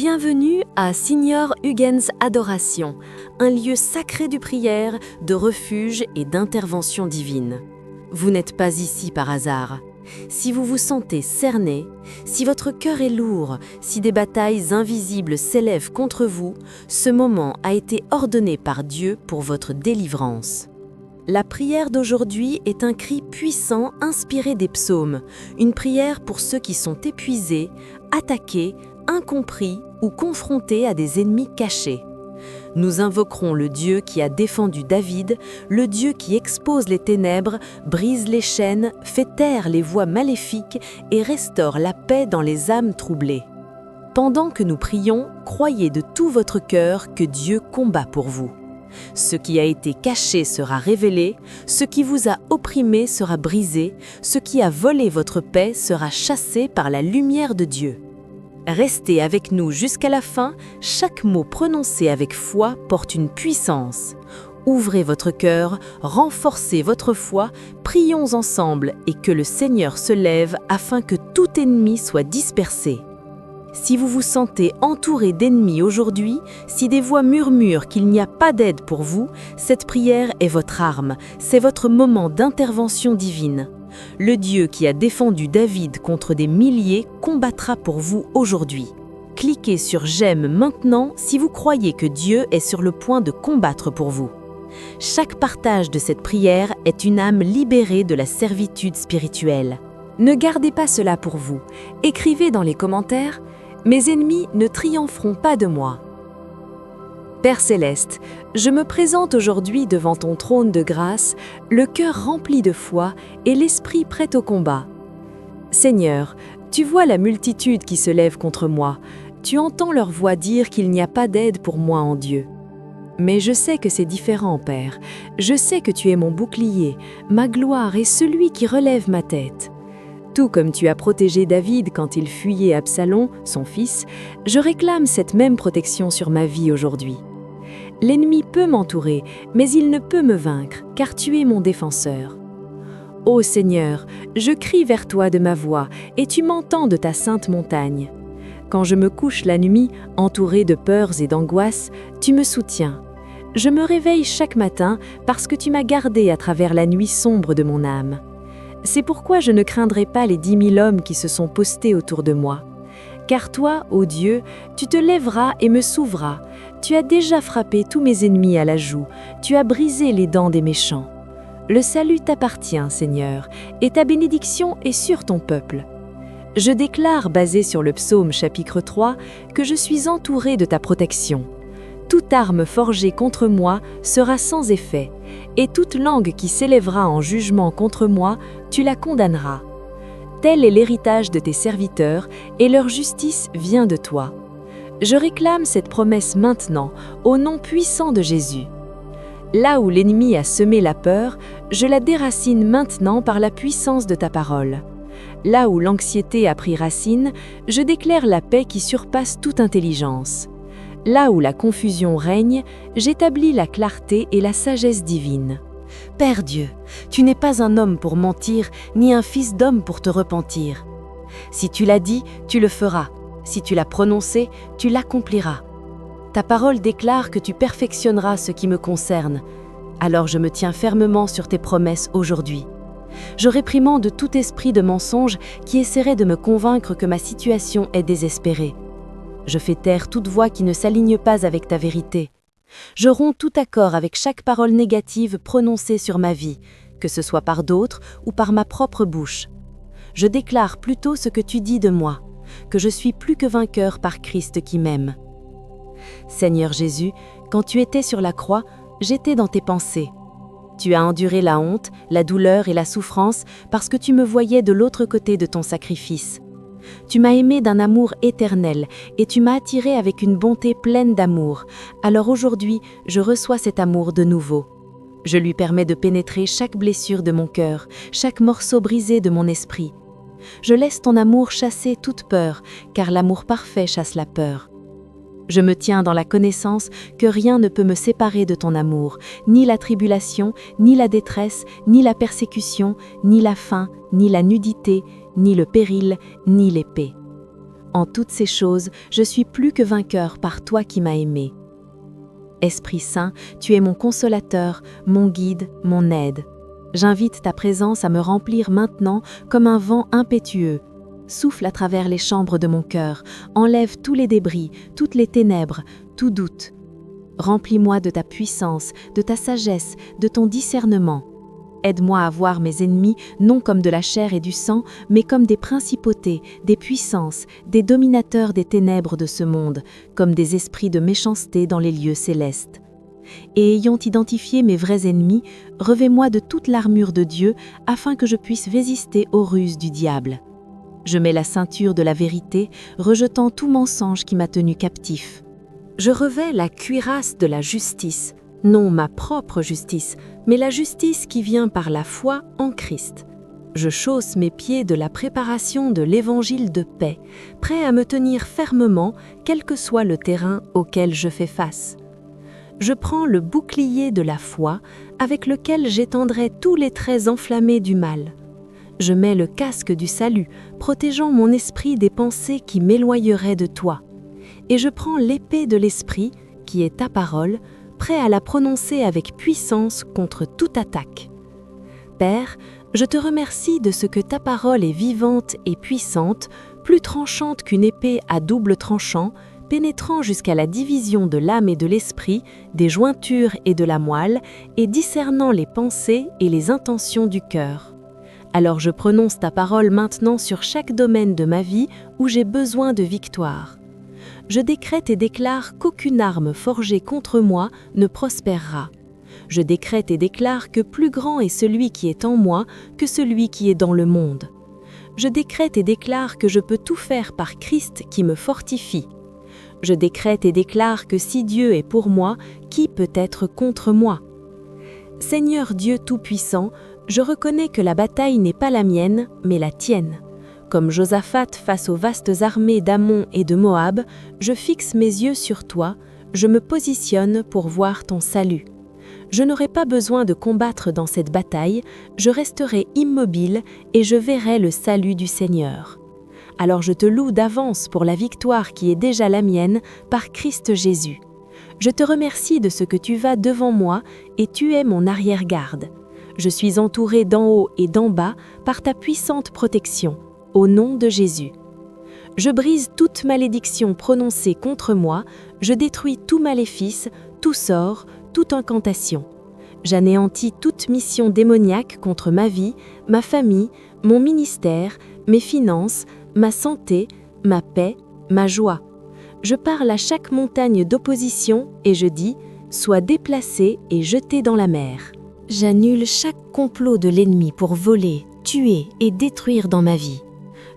Bienvenue à Signor Huygens Adoration, un lieu sacré de prière, de refuge et d'intervention divine. Vous n'êtes pas ici par hasard. Si vous vous sentez cerné, si votre cœur est lourd, si des batailles invisibles s'élèvent contre vous, ce moment a été ordonné par Dieu pour votre délivrance. La prière d'aujourd'hui est un cri puissant inspiré des psaumes, une prière pour ceux qui sont épuisés, attaqués, incompris ou confrontés à des ennemis cachés. Nous invoquerons le Dieu qui a défendu David, le Dieu qui expose les ténèbres, brise les chaînes, fait taire les voix maléfiques et restaure la paix dans les âmes troublées. Pendant que nous prions, croyez de tout votre cœur que Dieu combat pour vous. Ce qui a été caché sera révélé, ce qui vous a opprimé sera brisé, ce qui a volé votre paix sera chassé par la lumière de Dieu. Restez avec nous jusqu'à la fin, chaque mot prononcé avec foi porte une puissance. Ouvrez votre cœur, renforcez votre foi, prions ensemble et que le Seigneur se lève afin que tout ennemi soit dispersé. Si vous vous sentez entouré d'ennemis aujourd'hui, si des voix murmurent qu'il n'y a pas d'aide pour vous, cette prière est votre arme, c'est votre moment d'intervention divine. Le Dieu qui a défendu David contre des milliers combattra pour vous aujourd'hui. Cliquez sur « J'aime » maintenant si vous croyez que Dieu est sur le point de combattre pour vous. Chaque partage de cette prière est une âme libérée de la servitude spirituelle. Ne gardez pas cela pour vous. Écrivez dans les commentaires « Mes ennemis ne triompheront pas de moi ». Père Céleste, je me présente aujourd'hui devant ton trône de grâce, le cœur rempli de foi et l'esprit prêt au combat. Seigneur, tu vois la multitude qui se lève contre moi, tu entends leur voix dire qu'il n'y a pas d'aide pour moi en Dieu. Mais je sais que c'est différent, Père. Je sais que tu es mon bouclier, ma gloire et celui qui relève ma tête. Tout comme tu as protégé David quand il fuyait Absalom, son fils, je réclame cette même protection sur ma vie aujourd'hui. L'ennemi peut m'entourer, mais il ne peut me vaincre, car tu es mon défenseur. Ô Seigneur, je crie vers toi de ma voix, et tu m'entends de ta sainte montagne. Quand je me couche la nuit, entouré de peurs et d'angoisses, tu me soutiens. Je me réveille chaque matin parce que tu m'as gardé à travers la nuit sombre de mon âme. C'est pourquoi je ne craindrai pas les 10 000 hommes qui se sont postés autour de moi. Car toi, ô Dieu, tu te lèveras et me sauveras. Tu as déjà frappé tous mes ennemis à la joue, tu as brisé les dents des méchants. Le salut t'appartient, Seigneur, et ta bénédiction est sur ton peuple. Je déclare, basé sur le psaume chapitre 3, que je suis entouré de ta protection. Toute arme forgée contre moi sera sans effet, et toute langue qui s'élèvera en jugement contre moi, tu la condamneras. Tel est l'héritage de tes serviteurs, et leur justice vient de toi. Je réclame cette promesse maintenant, au nom puissant de Jésus. Là où l'ennemi a semé la peur, je la déracine maintenant par la puissance de ta parole. Là où l'anxiété a pris racine, je déclare la paix qui surpasse toute intelligence. Là où la confusion règne, j'établis la clarté et la sagesse divine. Père Dieu, tu n'es pas un homme pour mentir, ni un fils d'homme pour te repentir. Si tu l'as dit, tu le feras. Si tu l'as prononcé, tu l'accompliras. Ta parole déclare que tu perfectionneras ce qui me concerne. Alors je me tiens fermement sur tes promesses aujourd'hui. Je réprimande tout esprit de mensonge qui essaierait de me convaincre que ma situation est désespérée. Je fais taire toute voix qui ne s'aligne pas avec ta vérité. Je romps tout accord avec chaque parole négative prononcée sur ma vie, que ce soit par d'autres ou par ma propre bouche. Je déclare plutôt ce que tu dis de moi, que je suis plus que vainqueur par Christ qui m'aime. Seigneur Jésus, quand tu étais sur la croix, j'étais dans tes pensées. Tu as enduré la honte, la douleur et la souffrance parce que tu me voyais de l'autre côté de ton sacrifice. Tu m'as aimé d'un amour éternel et tu m'as attiré avec une bonté pleine d'amour. Alors aujourd'hui, je reçois cet amour de nouveau. Je lui permets de pénétrer chaque blessure de mon cœur, chaque morceau brisé de mon esprit. Je laisse ton amour chasser toute peur, car l'amour parfait chasse la peur. Je me tiens dans la connaissance que rien ne peut me séparer de ton amour, ni la tribulation, ni la détresse, ni la persécution, ni la faim, ni la nudité, ni le péril, ni l'épée. En toutes ces choses, je suis plus que vainqueur par toi qui m'as aimé. Esprit Saint, tu es mon consolateur, mon guide, mon aide. J'invite ta présence à me remplir maintenant comme un vent impétueux. Souffle à travers les chambres de mon cœur, enlève tous les débris, toutes les ténèbres, tout doute. Remplis-moi de ta puissance, de ta sagesse, de ton discernement. Aide-moi à voir mes ennemis non comme de la chair et du sang, mais comme des principautés, des puissances, des dominateurs des ténèbres de ce monde, comme des esprits de méchanceté dans les lieux célestes. Et ayant identifié mes vrais ennemis, revêt-moi de toute l'armure de Dieu afin que je puisse résister aux ruses du diable. Je mets la ceinture de la vérité, rejetant tout mensonge qui m'a tenu captif. Je revêts la cuirasse de la justice, non ma propre justice, mais la justice qui vient par la foi en Christ. Je chausse mes pieds de la préparation de l'évangile de paix, prêt à me tenir fermement, quel que soit le terrain auquel je fais face. Je prends le bouclier de la foi, avec lequel j'étendrai tous les traits enflammés du mal. Je mets le casque du salut, protégeant mon esprit des pensées qui m'éloigneraient de toi. Et je prends l'épée de l'esprit, qui est ta parole, prêt à la prononcer avec puissance contre toute attaque. Père, je te remercie de ce que ta parole est vivante et puissante, plus tranchante qu'une épée à double tranchant, pénétrant jusqu'à la division de l'âme et de l'esprit, des jointures et de la moelle, et discernant les pensées et les intentions du cœur. Alors je prononce ta parole maintenant sur chaque domaine de ma vie où j'ai besoin de victoire. Je décrète et déclare qu'aucune arme forgée contre moi ne prospérera. Je décrète et déclare que plus grand est celui qui est en moi que celui qui est dans le monde. Je décrète et déclare que je peux tout faire par Christ qui me fortifie. Je décrète et déclare que si Dieu est pour moi, qui peut être contre moi? Seigneur Dieu Tout-Puissant, je reconnais que la bataille n'est pas la mienne, mais la tienne. Comme Josaphat face aux vastes armées d'Ammon et de Moab, je fixe mes yeux sur toi, je me positionne pour voir ton salut. Je n'aurai pas besoin de combattre dans cette bataille, je resterai immobile et je verrai le salut du Seigneur. Alors je te loue d'avance pour la victoire qui est déjà la mienne par Christ Jésus. Je te remercie de ce que tu vas devant moi et tu es mon arrière-garde. Je suis entouré d'en haut et d'en bas par ta puissante protection, au nom de Jésus. Je brise toute malédiction prononcée contre moi, je détruis tout maléfice, tout sort, toute incantation. J'anéantis toute mission démoniaque contre ma vie, ma famille, mon ministère, mes finances, ma santé, ma paix, ma joie. Je parle à chaque montagne d'opposition et je dis « Sois déplacée et jetée dans la mer ». J'annule chaque complot de l'ennemi pour voler, tuer et détruire dans ma vie.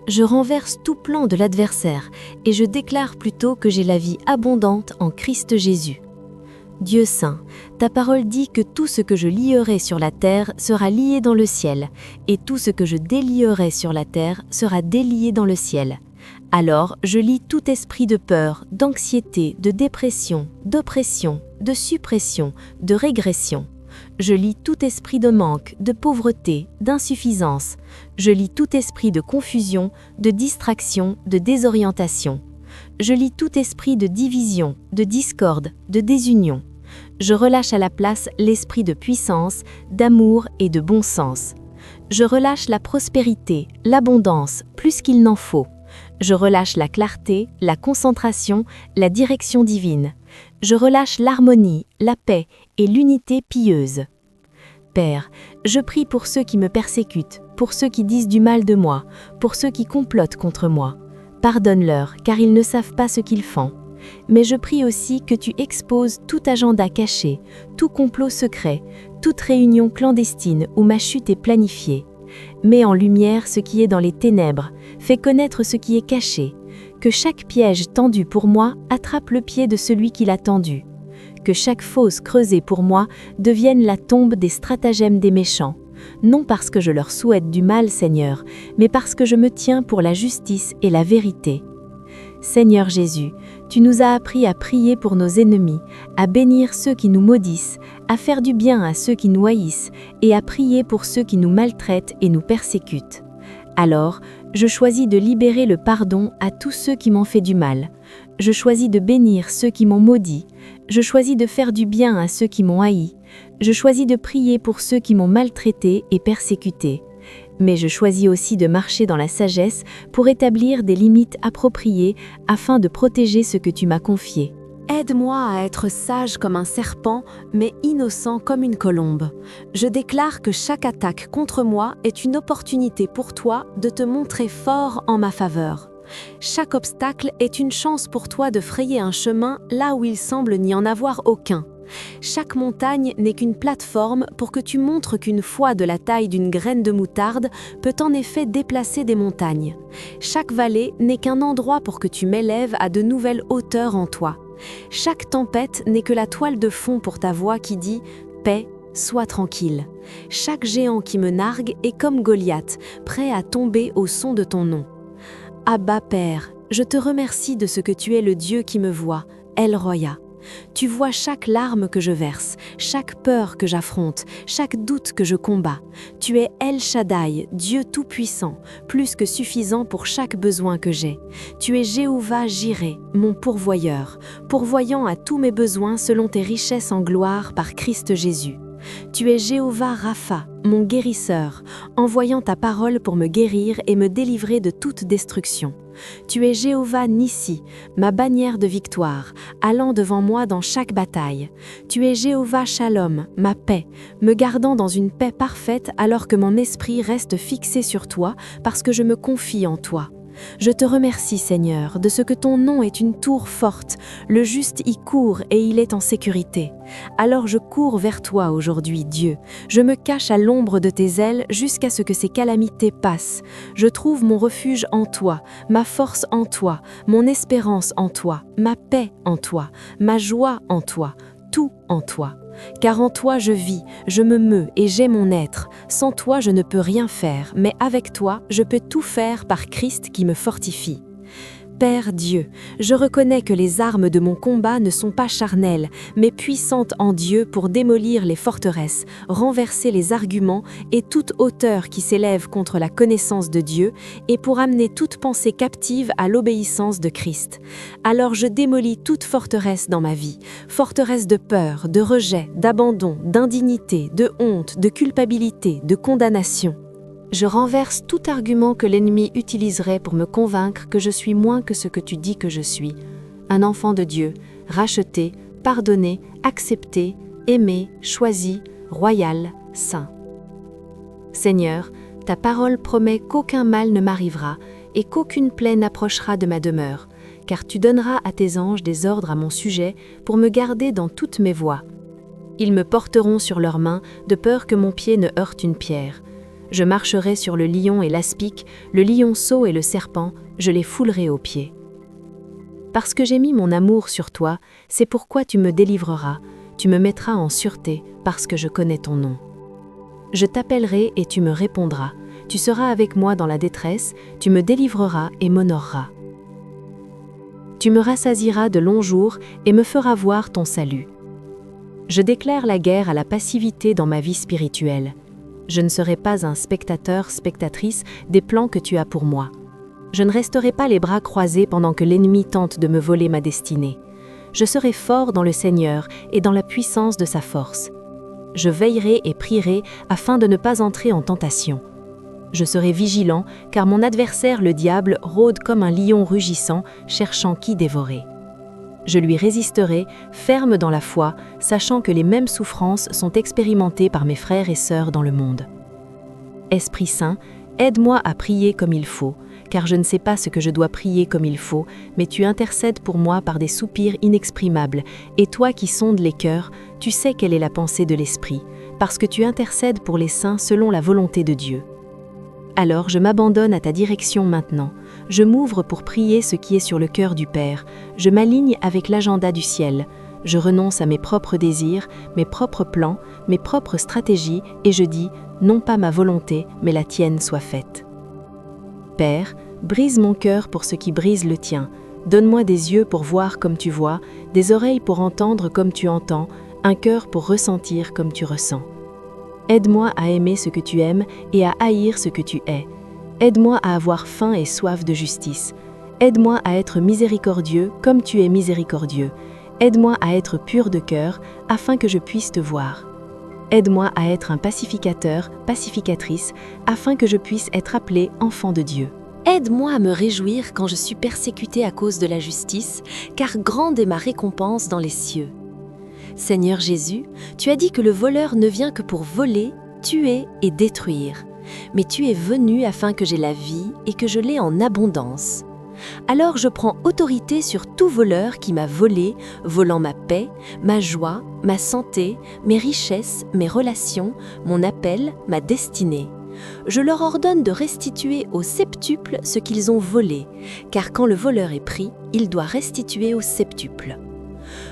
Je renverse tout plan de l'adversaire et je déclare plutôt que j'ai la vie abondante en Christ Jésus. Dieu saint, ta parole dit que tout ce que je lierai sur la terre sera lié dans le ciel, et tout ce que je délierai sur la terre sera délié dans le ciel. Alors je lie tout esprit de peur, d'anxiété, de dépression, d'oppression, de suppression, de régression. Je lie tout esprit de manque, de pauvreté, d'insuffisance. Je lie tout esprit de confusion, de distraction, de désorientation. Je lie tout esprit de division, de discorde, de désunion. Je relâche à la place l'esprit de puissance, d'amour et de bon sens. Je relâche la prospérité, l'abondance, plus qu'il n'en faut. Je relâche la clarté, la concentration, la direction divine. Je relâche l'harmonie, la paix et l'unité pieuse. Père, je prie pour ceux qui me persécutent, pour ceux qui disent du mal de moi, pour ceux qui complotent contre moi. Pardonne-leur, car ils ne savent pas ce qu'ils font. Mais je prie aussi que tu exposes tout agenda caché, tout complot secret, toute réunion clandestine où ma chute est planifiée. Mets en lumière ce qui est dans les ténèbres, fais connaître ce qui est caché. Que chaque piège tendu pour moi attrape le pied de celui qui l'a tendu. Que chaque fosse creusée pour moi devienne la tombe des stratagèmes des méchants. Non parce que je leur souhaite du mal, Seigneur, mais parce que je me tiens pour la justice et la vérité. Seigneur Jésus, tu nous as appris à prier pour nos ennemis, à bénir ceux qui nous maudissent, à faire du bien à ceux qui nous haïssent et à prier pour ceux qui nous maltraitent et nous persécutent. Alors, Je choisis de libérer le pardon à tous ceux qui m'ont fait du mal. Je choisis de bénir ceux qui m'ont maudit. Je choisis de faire du bien à ceux qui m'ont haï. Je choisis de prier pour ceux qui m'ont maltraité et persécuté. Mais je choisis aussi de marcher dans la sagesse pour établir des limites appropriées afin de protéger ce que tu m'as confié. Aide-moi à être sage comme un serpent, mais innocent comme une colombe. Je déclare que chaque attaque contre moi est une opportunité pour toi de te montrer fort en ma faveur. Chaque obstacle est une chance pour toi de frayer un chemin là où il semble n'y en avoir aucun. Chaque montagne n'est qu'une plateforme pour que tu montres qu'une foi de la taille d'une graine de moutarde peut en effet déplacer des montagnes. Chaque vallée n'est qu'un endroit pour que tu m'élèves à de nouvelles hauteurs en toi. Chaque tempête n'est que la toile de fond pour ta voix qui dit « Paix, sois tranquille ». Chaque géant qui me nargue est comme Goliath, prêt à tomber au son de ton nom. Abba Père, je te remercie de ce que tu es le Dieu qui me voit, El Roya. Tu vois chaque larme que je verse, chaque peur que j'affronte, chaque doute que je combats. Tu es El Shaddai, Dieu tout-puissant, plus que suffisant pour chaque besoin que j'ai. Tu es Jéhovah Jireh, mon pourvoyeur, pourvoyant à tous mes besoins selon tes richesses en gloire par Christ Jésus. Tu es Jéhovah Rapha, mon guérisseur, envoyant ta parole pour me guérir et me délivrer de toute destruction. Tu es Jéhovah Nissi, ma bannière de victoire, allant devant moi dans chaque bataille. Tu es Jéhovah Shalom, ma paix, me gardant dans une paix parfaite alors que mon esprit reste fixé sur toi parce que je me confie en toi. Je te remercie, Seigneur, de ce que ton nom est une tour forte, le juste y court et il est en sécurité. Alors je cours vers toi aujourd'hui, Dieu. Je me cache à l'ombre de tes ailes jusqu'à ce que ces calamités passent. Je trouve mon refuge en toi, ma force en toi, mon espérance en toi, ma paix en toi, ma joie en toi, tout en toi. Car en toi je vis, je me meus et j'ai mon être. Sans toi je ne peux rien faire, mais avec toi je peux tout faire par Christ qui me fortifie. Père Dieu, je reconnais que les armes de mon combat ne sont pas charnelles, mais puissantes en Dieu pour démolir les forteresses, renverser les arguments et toute hauteur qui s'élève contre la connaissance de Dieu, et pour amener toute pensée captive à l'obéissance de Christ. Alors je démolis toute forteresse dans ma vie, forteresse de peur, de rejet, d'abandon, d'indignité, de honte, de culpabilité, de condamnation. Je renverse tout argument que l'ennemi utiliserait pour me convaincre que je suis moins que ce que tu dis que je suis. Un enfant de Dieu, racheté, pardonné, accepté, aimé, choisi, royal, saint. Seigneur, ta parole promet qu'aucun mal ne m'arrivera et qu'aucune plaie n'approchera de ma demeure, car tu donneras à tes anges des ordres à mon sujet pour me garder dans toutes mes voies. Ils me porteront sur leurs mains de peur que mon pied ne heurte une pierre. Je marcherai sur le lion et l'aspic, le lionceau et le serpent, je les foulerai aux pieds. Parce que j'ai mis mon amour sur toi, c'est pourquoi tu me délivreras, tu me mettras en sûreté, parce que je connais ton nom. Je t'appellerai et tu me répondras, tu seras avec moi dans la détresse, tu me délivreras et m'honoreras. Tu me rassasieras de longs jours et me feras voir ton salut. Je déclare la guerre à la passivité dans ma vie spirituelle. Je ne serai pas un spectateur-spectatrice des plans que tu as pour moi. Je ne resterai pas les bras croisés pendant que l'ennemi tente de me voler ma destinée. Je serai fort dans le Seigneur et dans la puissance de sa force. Je veillerai et prierai afin de ne pas entrer en tentation. Je serai vigilant, car mon adversaire le diable rôde comme un lion rugissant, cherchant qui dévorer. Je lui résisterai, ferme dans la foi, sachant que les mêmes souffrances sont expérimentées par mes frères et sœurs dans le monde. Esprit Saint, aide-moi à prier comme il faut, car je ne sais pas ce que je dois prier comme il faut, mais tu intercèdes pour moi par des soupirs inexprimables, et toi qui sondes les cœurs, tu sais quelle est la pensée de l'Esprit, parce que tu intercèdes pour les saints selon la volonté de Dieu. Alors je m'abandonne à ta direction maintenant. Je m'ouvre pour prier ce qui est sur le cœur du Père. Je m'aligne avec l'agenda du ciel. Je renonce à mes propres désirs, mes propres plans, mes propres stratégies et je dis « Non pas ma volonté, mais la tienne soit faite ». Père, brise mon cœur pour ce qui brise le tien. Donne-moi des yeux pour voir comme tu vois, des oreilles pour entendre comme tu entends, un cœur pour ressentir comme tu ressens. Aide-moi à aimer ce que tu aimes et à haïr ce que tu hais. Aide-moi à avoir faim et soif de justice. Aide-moi à être miséricordieux comme tu es miséricordieux. Aide-moi à être pur de cœur afin que je puisse te voir. Aide-moi à être un pacificateur, pacificatrice, afin que je puisse être appelé enfant de Dieu. Aide-moi à me réjouir quand je suis persécuté à cause de la justice, car grande est ma récompense dans les cieux. Seigneur Jésus, tu as dit que le voleur ne vient que pour voler, tuer et détruire. Mais tu es venu afin que j'aie la vie et que je l'aie en abondance. Alors je prends autorité sur tout voleur qui m'a volé, volant ma paix, ma joie, ma santé, mes richesses, mes relations, mon appel, ma destinée. Je leur ordonne de restituer au septuple ce qu'ils ont volé, car quand le voleur est pris, il doit restituer au septuple.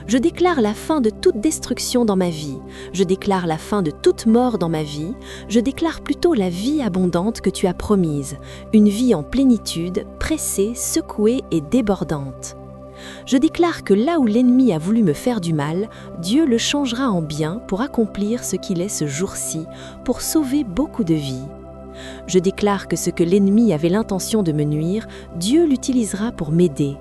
Je déclare la fin de toute destruction dans ma vie. Je déclare la fin de toute mort dans ma vie. Je déclare plutôt la vie abondante que tu as promise, une vie en plénitude, pressée, secouée et débordante. Je déclare que là où l'ennemi a voulu me faire du mal, Dieu le changera en bien pour accomplir ce qu'il est ce jour-ci, pour sauver beaucoup de vies. Je déclare que ce que l'ennemi avait l'intention de me nuire, Dieu l'utilisera pour m'aider.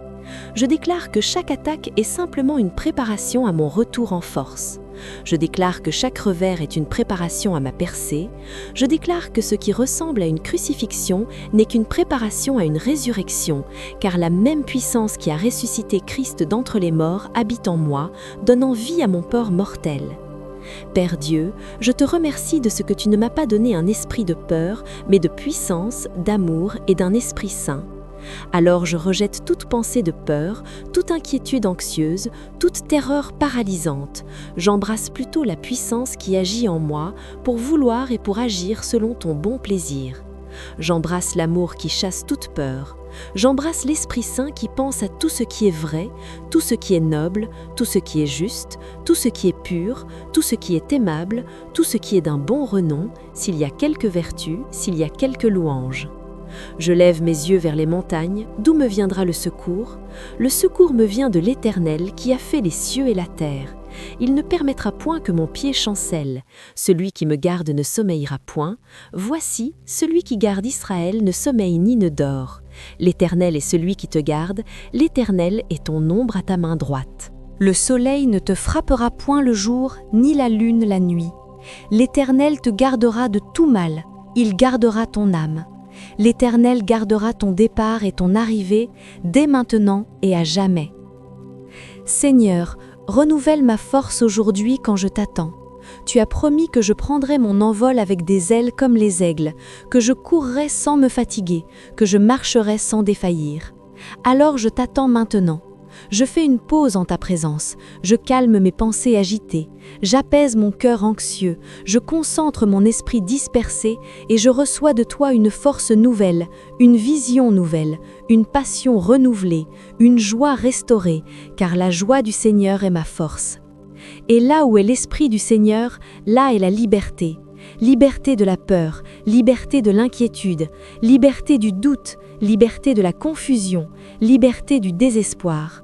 Je déclare que chaque attaque est simplement une préparation à mon retour en force. Je déclare que chaque revers est une préparation à ma percée. Je déclare que ce qui ressemble à une crucifixion n'est qu'une préparation à une résurrection, car la même puissance qui a ressuscité Christ d'entre les morts habite en moi, donnant vie à mon corps mortel. Père Dieu, je te remercie de ce que tu ne m'as pas donné un esprit de peur, mais de puissance, d'amour et d'un esprit saint. Alors je rejette toute pensée de peur, toute inquiétude anxieuse, toute terreur paralysante. J'embrasse plutôt la puissance qui agit en moi pour vouloir et pour agir selon ton bon plaisir. J'embrasse l'amour qui chasse toute peur. J'embrasse l'Esprit Saint qui pense à tout ce qui est vrai, tout ce qui est noble, tout ce qui est juste, tout ce qui est pur, tout ce qui est aimable, tout ce qui est d'un bon renom, s'il y a quelque vertu, s'il y a quelque louange. Je lève mes yeux vers les montagnes, d'où me viendra le secours? Le secours me vient de l'Éternel qui a fait les cieux et la terre. Il ne permettra point que mon pied chancelle. Celui qui me garde ne sommeillera point. Voici, celui qui garde Israël ne sommeille ni ne dort. L'Éternel est celui qui te garde, l'Éternel est ton ombre à ta main droite. Le soleil ne te frappera point le jour, ni la lune la nuit. L'Éternel te gardera de tout mal, il gardera ton âme. L'Éternel gardera ton départ et ton arrivée, dès maintenant et à jamais. Seigneur, renouvelle ma force aujourd'hui quand je t'attends. Tu as promis que je prendrais mon envol avec des ailes comme les aigles, que je courrais sans me fatiguer, que je marcherais sans défaillir. Alors je t'attends maintenant. Je fais une pause en ta présence, je calme mes pensées agitées, j'apaise mon cœur anxieux, je concentre mon esprit dispersé et je reçois de toi une force nouvelle, une vision nouvelle, une passion renouvelée, une joie restaurée, car la joie du Seigneur est ma force. Et là où est l'Esprit du Seigneur, là est la liberté. Liberté de la peur, liberté de l'inquiétude, liberté du doute, liberté de la confusion, liberté du désespoir.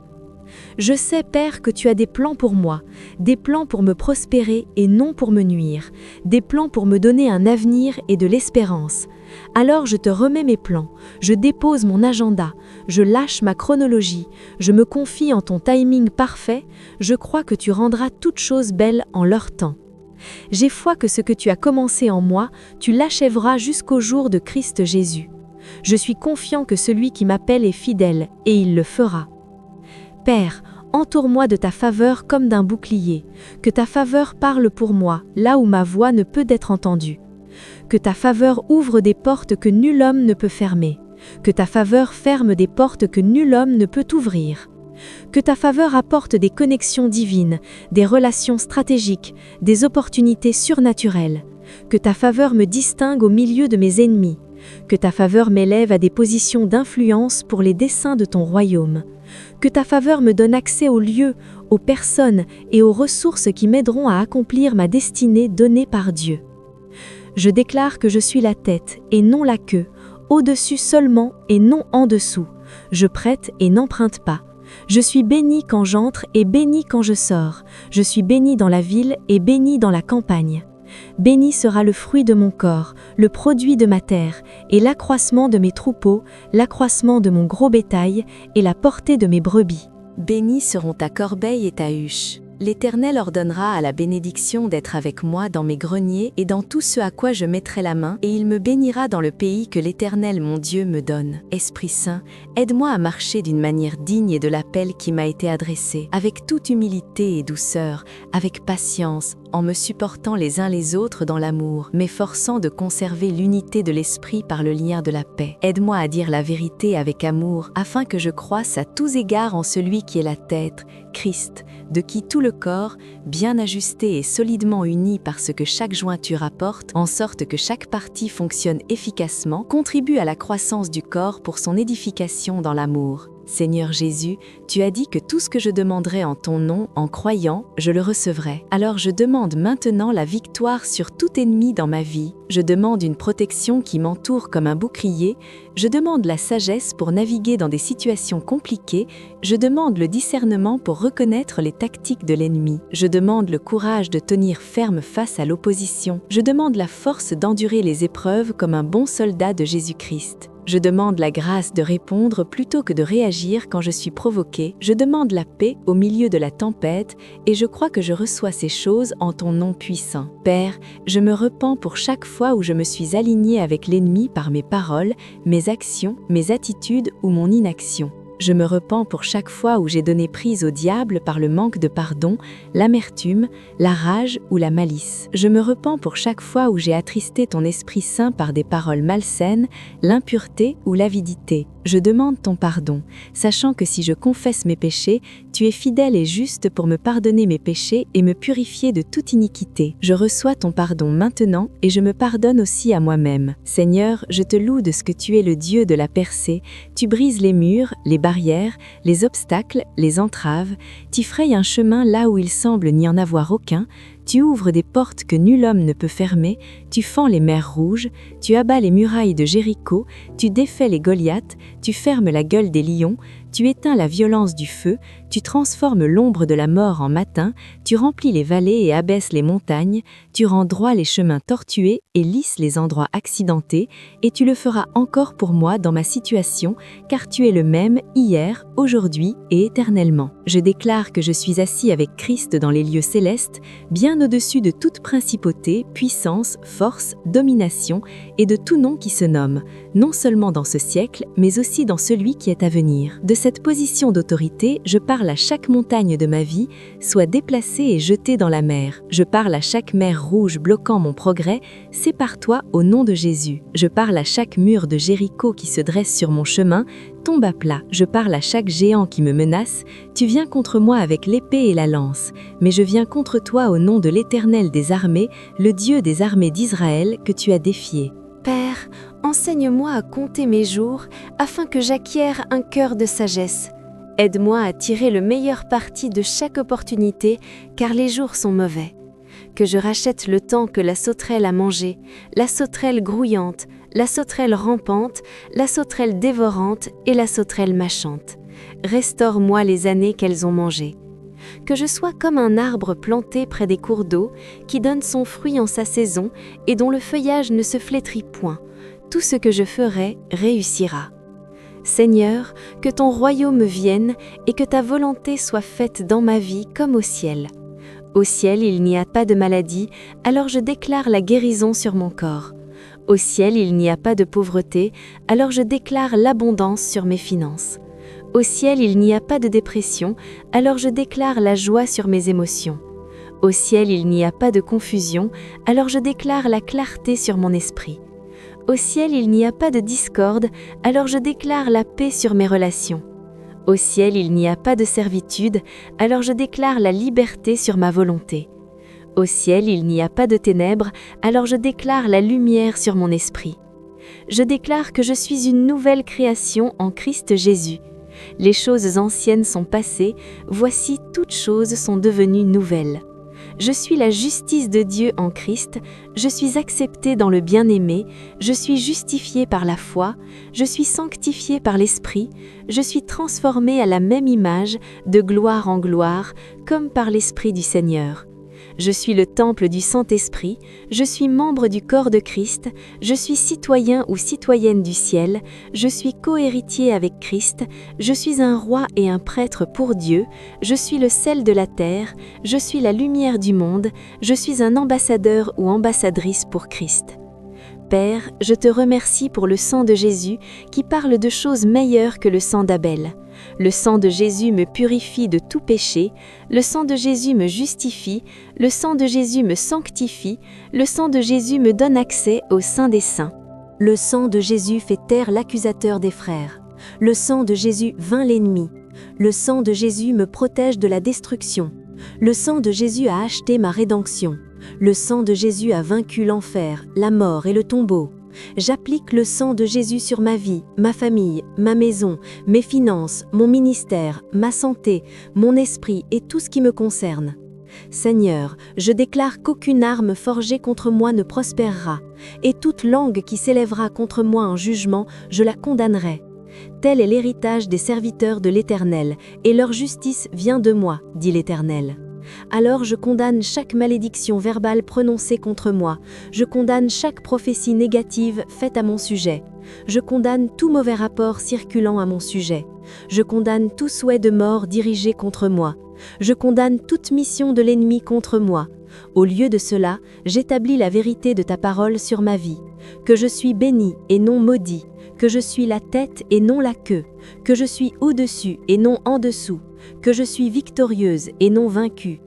Je sais, Père, que tu as des plans pour moi, des plans pour me prospérer et non pour me nuire, des plans pour me donner un avenir et de l'espérance. Alors je te remets mes plans, je dépose mon agenda, je lâche ma chronologie, je me confie en ton timing parfait, je crois que tu rendras toutes choses belles en leur temps. J'ai foi que ce que tu as commencé en moi, tu l'achèveras jusqu'au jour de Christ Jésus. Je suis confiant que celui qui m'appelle est fidèle, et il le fera. Père, entoure-moi de ta faveur comme d'un bouclier, que ta faveur parle pour moi, là où ma voix ne peut être entendue. Que ta faveur ouvre des portes que nul homme ne peut fermer, que ta faveur ferme des portes que nul homme ne peut ouvrir. Que ta faveur apporte des connexions divines, des relations stratégiques, des opportunités surnaturelles. Que ta faveur me distingue au milieu de mes ennemis. Que ta faveur m'élève à des positions d'influence pour les desseins de ton royaume. Que ta faveur me donne accès aux lieux, aux personnes et aux ressources qui m'aideront à accomplir ma destinée donnée par Dieu. Je déclare que je suis la tête et non la queue, au-dessus seulement et non en dessous. Je prête et n'emprunte pas. Je suis béni quand j'entre et béni quand je sors. Je suis béni dans la ville et béni dans la campagne. Béni sera le fruit de mon corps, le produit de ma terre, et l'accroissement de mes troupeaux, l'accroissement de mon gros bétail, et la portée de mes brebis. Bénis seront ta corbeille et ta huche. L'Éternel ordonnera à la bénédiction d'être avec moi dans mes greniers et dans tout ce à quoi je mettrai la main, et il me bénira dans le pays que l'Éternel mon Dieu me donne. Esprit Saint, aide-moi à marcher d'une manière digne de l'appel qui m'a été adressé, avec toute humilité et douceur, avec patience, en me supportant les uns les autres dans l'amour, m'efforçant de conserver l'unité de l'esprit par le lien de la paix. Aide-moi à dire la vérité avec amour, afin que je croisse à tous égards en celui qui est la tête, Christ, de qui tout le corps, bien ajusté et solidement uni par ce que chaque jointure apporte, en sorte que chaque partie fonctionne efficacement, contribue à la croissance du corps pour son édification dans l'amour. Seigneur Jésus, tu as dit que tout ce que je demanderai en ton nom, en croyant, je le recevrai. Alors je demande maintenant la victoire sur tout ennemi dans ma vie. Je demande une protection qui m'entoure comme un bouclier. Je demande la sagesse pour naviguer dans des situations compliquées. Je demande le discernement pour reconnaître les tactiques de l'ennemi. Je demande le courage de tenir ferme face à l'opposition. Je demande la force d'endurer les épreuves comme un bon soldat de Jésus-Christ. Je demande la grâce de répondre plutôt que de réagir quand je suis provoqué. Je demande la paix au milieu de la tempête et je crois que je reçois ces choses en ton nom puissant. Père, je me repens pour chaque fois où je me suis aligné avec l'ennemi par mes paroles, mes actions, mes attitudes ou mon inaction. Je me repens pour chaque fois où j'ai donné prise au diable par le manque de pardon, l'amertume, la rage ou la malice. Je me repens pour chaque fois où j'ai attristé ton Esprit Saint par des paroles malsaines, l'impureté ou l'avidité. Je demande ton pardon, sachant que si je confesse mes péchés, tu es fidèle et juste pour me pardonner mes péchés et me purifier de toute iniquité. Je reçois ton pardon maintenant et je me pardonne aussi à moi-même. Seigneur, je te loue de ce que tu es le Dieu de la percée. Tu brises les murs, les barrières, les obstacles, les entraves. Tu frayes un chemin là où il semble n'y en avoir aucun. Tu ouvres des portes que nul homme ne peut fermer, tu fends les mers rouges, tu abats les murailles de Jéricho, tu défais les Goliaths, tu fermes la gueule des lions, tu éteins la violence du feu, tu transformes l'ombre de la mort en matin, tu remplis les vallées et abaisses les montagnes, tu rends droit les chemins tortués et lisses les endroits accidentés, et tu le feras encore pour moi dans ma situation, car tu es le même hier, aujourd'hui et éternellement. Je déclare que je suis assis avec Christ dans les lieux célestes, bien au-dessus de toute principauté, puissance, force, domination et de tout nom qui se nomme, non seulement dans ce siècle, mais aussi dans celui qui est à venir. De cette position d'autorité, je parle à chaque montagne de ma vie, soit déplacée et jetée dans la mer. Je parle à chaque mer rouge bloquant mon progrès, sépare-toi au nom de Jésus. Je parle à chaque mur de Jéricho qui se dresse sur mon chemin, tombe à plat. Je parle à chaque géant qui me menace, tu viens contre moi avec l'épée et la lance, mais je viens contre toi au nom de l'Éternel des armées, le Dieu des armées d'Israël que tu as défié. Père, enseigne-moi à compter mes jours afin que j'acquière un cœur de sagesse. Aide-moi à tirer le meilleur parti de chaque opportunité, car les jours sont mauvais. Que je rachète le temps que la sauterelle a mangé, la sauterelle grouillante, la sauterelle rampante, la sauterelle dévorante et la sauterelle mâchante. Restaure-moi les années qu'elles ont mangées. Que je sois comme un arbre planté près des cours d'eau, qui donne son fruit en sa saison et dont le feuillage ne se flétrit point. Tout ce que je ferai réussira. Seigneur, que ton royaume vienne et que ta volonté soit faite dans ma vie comme au ciel. Au ciel, il n'y a pas de maladie, alors je déclare la guérison sur mon corps. Au ciel, il n'y a pas de pauvreté, alors je déclare l'abondance sur mes finances. Au ciel, il n'y a pas de dépression, alors je déclare la joie sur mes émotions. Au ciel, il n'y a pas de confusion, alors je déclare la clarté sur mon esprit. Au ciel, il n'y a pas de discorde, alors je déclare la paix sur mes relations. Au ciel, il n'y a pas de servitude, alors je déclare la liberté sur ma volonté. Au ciel, il n'y a pas de ténèbres, alors je déclare la lumière sur mon esprit. Je déclare que je suis une nouvelle création en Christ Jésus. Les choses anciennes sont passées, voici toutes choses sont devenues nouvelles. Je suis la justice de Dieu en Christ, je suis acceptée dans le bien-aimé, je suis justifiée par la foi, je suis sanctifiée par l'Esprit, je suis transformée à la même image, de gloire en gloire, comme par l'Esprit du Seigneur. Je suis le temple du Saint-Esprit, je suis membre du corps de Christ, je suis citoyen ou citoyenne du ciel, je suis cohéritier avec Christ, je suis un roi et un prêtre pour Dieu, je suis le sel de la terre, je suis la lumière du monde, je suis un ambassadeur ou ambassadrice pour Christ. Père, je te remercie pour le sang de Jésus qui parle de choses meilleures que le sang d'Abel. Le sang de Jésus me purifie de tout péché, le sang de Jésus me justifie, le sang de Jésus me sanctifie, le sang de Jésus me donne accès au Saint des Saints. Le sang de Jésus fait taire l'accusateur des frères. Le sang de Jésus vainc l'ennemi. Le sang de Jésus me protège de la destruction. Le sang de Jésus a acheté ma rédemption. Le sang de Jésus a vaincu l'enfer, la mort et le tombeau. J'applique le sang de Jésus sur ma vie, ma famille, ma maison, mes finances, mon ministère, ma santé, mon esprit et tout ce qui me concerne. Seigneur, je déclare qu'aucune arme forgée contre moi ne prospérera, et toute langue qui s'élèvera contre moi en jugement, je la condamnerai. Tel est l'héritage des serviteurs de l'Éternel, et leur justice vient de moi, dit l'Éternel. Alors je condamne chaque malédiction verbale prononcée contre moi, je condamne chaque prophétie négative faite à mon sujet, je condamne tout mauvais rapport circulant à mon sujet, je condamne tout souhait de mort dirigé contre moi, je condamne toute mission de l'ennemi contre moi. Au lieu de cela, j'établis la vérité de ta parole sur ma vie, que je suis béni et non maudit, que je suis la tête et non la queue, que je suis au-dessus et non en dessous, que je suis victorieuse et non vaincue.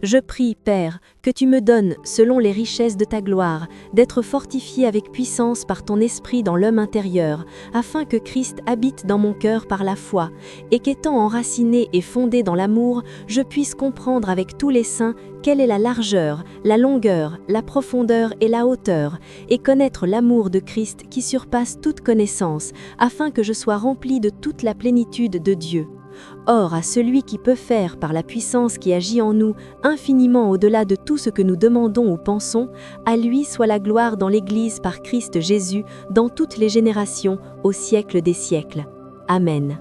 Je prie, Père, que tu me donnes, selon les richesses de ta gloire, d'être fortifié avec puissance par ton esprit dans l'homme intérieur, afin que Christ habite dans mon cœur par la foi, et qu'étant enraciné et fondé dans l'amour, je puisse comprendre avec tous les saints quelle est la largeur, la longueur, la profondeur et la hauteur, et connaître l'amour de Christ qui surpasse toute connaissance, afin que je sois rempli de toute la plénitude de Dieu. Or, à celui qui peut faire, par la puissance qui agit en nous, infiniment au-delà de tout ce que nous demandons ou pensons, à lui soit la gloire dans l'Église par Christ Jésus, dans toutes les générations, au siècle des siècles. Amen.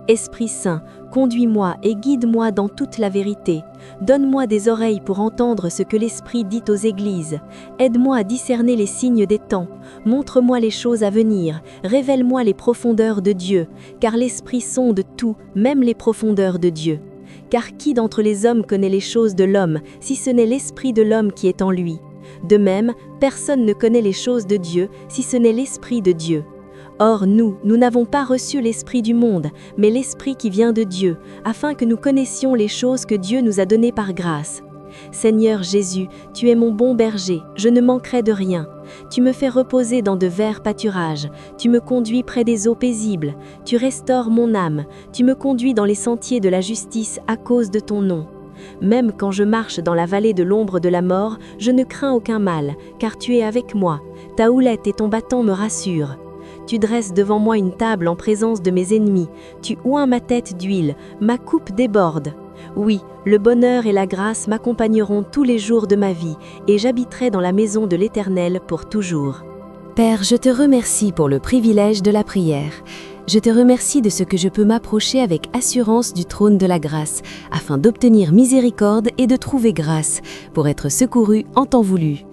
Esprit Saint, conduis-moi et guide-moi dans toute la vérité. Donne-moi des oreilles pour entendre ce que l'Esprit dit aux églises. Aide-moi à discerner les signes des temps. Montre-moi les choses à venir. Révèle-moi les profondeurs de Dieu, car l'Esprit sonde tout, même les profondeurs de Dieu. Car qui d'entre les hommes connaît les choses de l'homme, si ce n'est l'Esprit de l'homme qui est en lui? De même, personne ne connaît les choses de Dieu, si ce n'est l'Esprit de Dieu. Or nous n'avons pas reçu l'Esprit du monde, mais l'Esprit qui vient de Dieu, afin que nous connaissions les choses que Dieu nous a données par grâce. Seigneur Jésus, tu es mon bon berger, je ne manquerai de rien. Tu me fais reposer dans de verts pâturages, tu me conduis près des eaux paisibles, tu restaures mon âme, tu me conduis dans les sentiers de la justice à cause de ton nom. Même quand je marche dans la vallée de l'ombre de la mort, je ne crains aucun mal, car tu es avec moi, ta houlette et ton bâton me rassurent. Tu dresses devant moi une table en présence de mes ennemis, tu oins ma tête d'huile, ma coupe déborde. Oui, le bonheur et la grâce m'accompagneront tous les jours de ma vie, et j'habiterai dans la maison de l'Éternel pour toujours. Père, je te remercie pour le privilège de la prière. Je te remercie de ce que je peux m'approcher avec assurance du trône de la grâce, afin d'obtenir miséricorde et de trouver grâce, pour être secouru en temps voulu.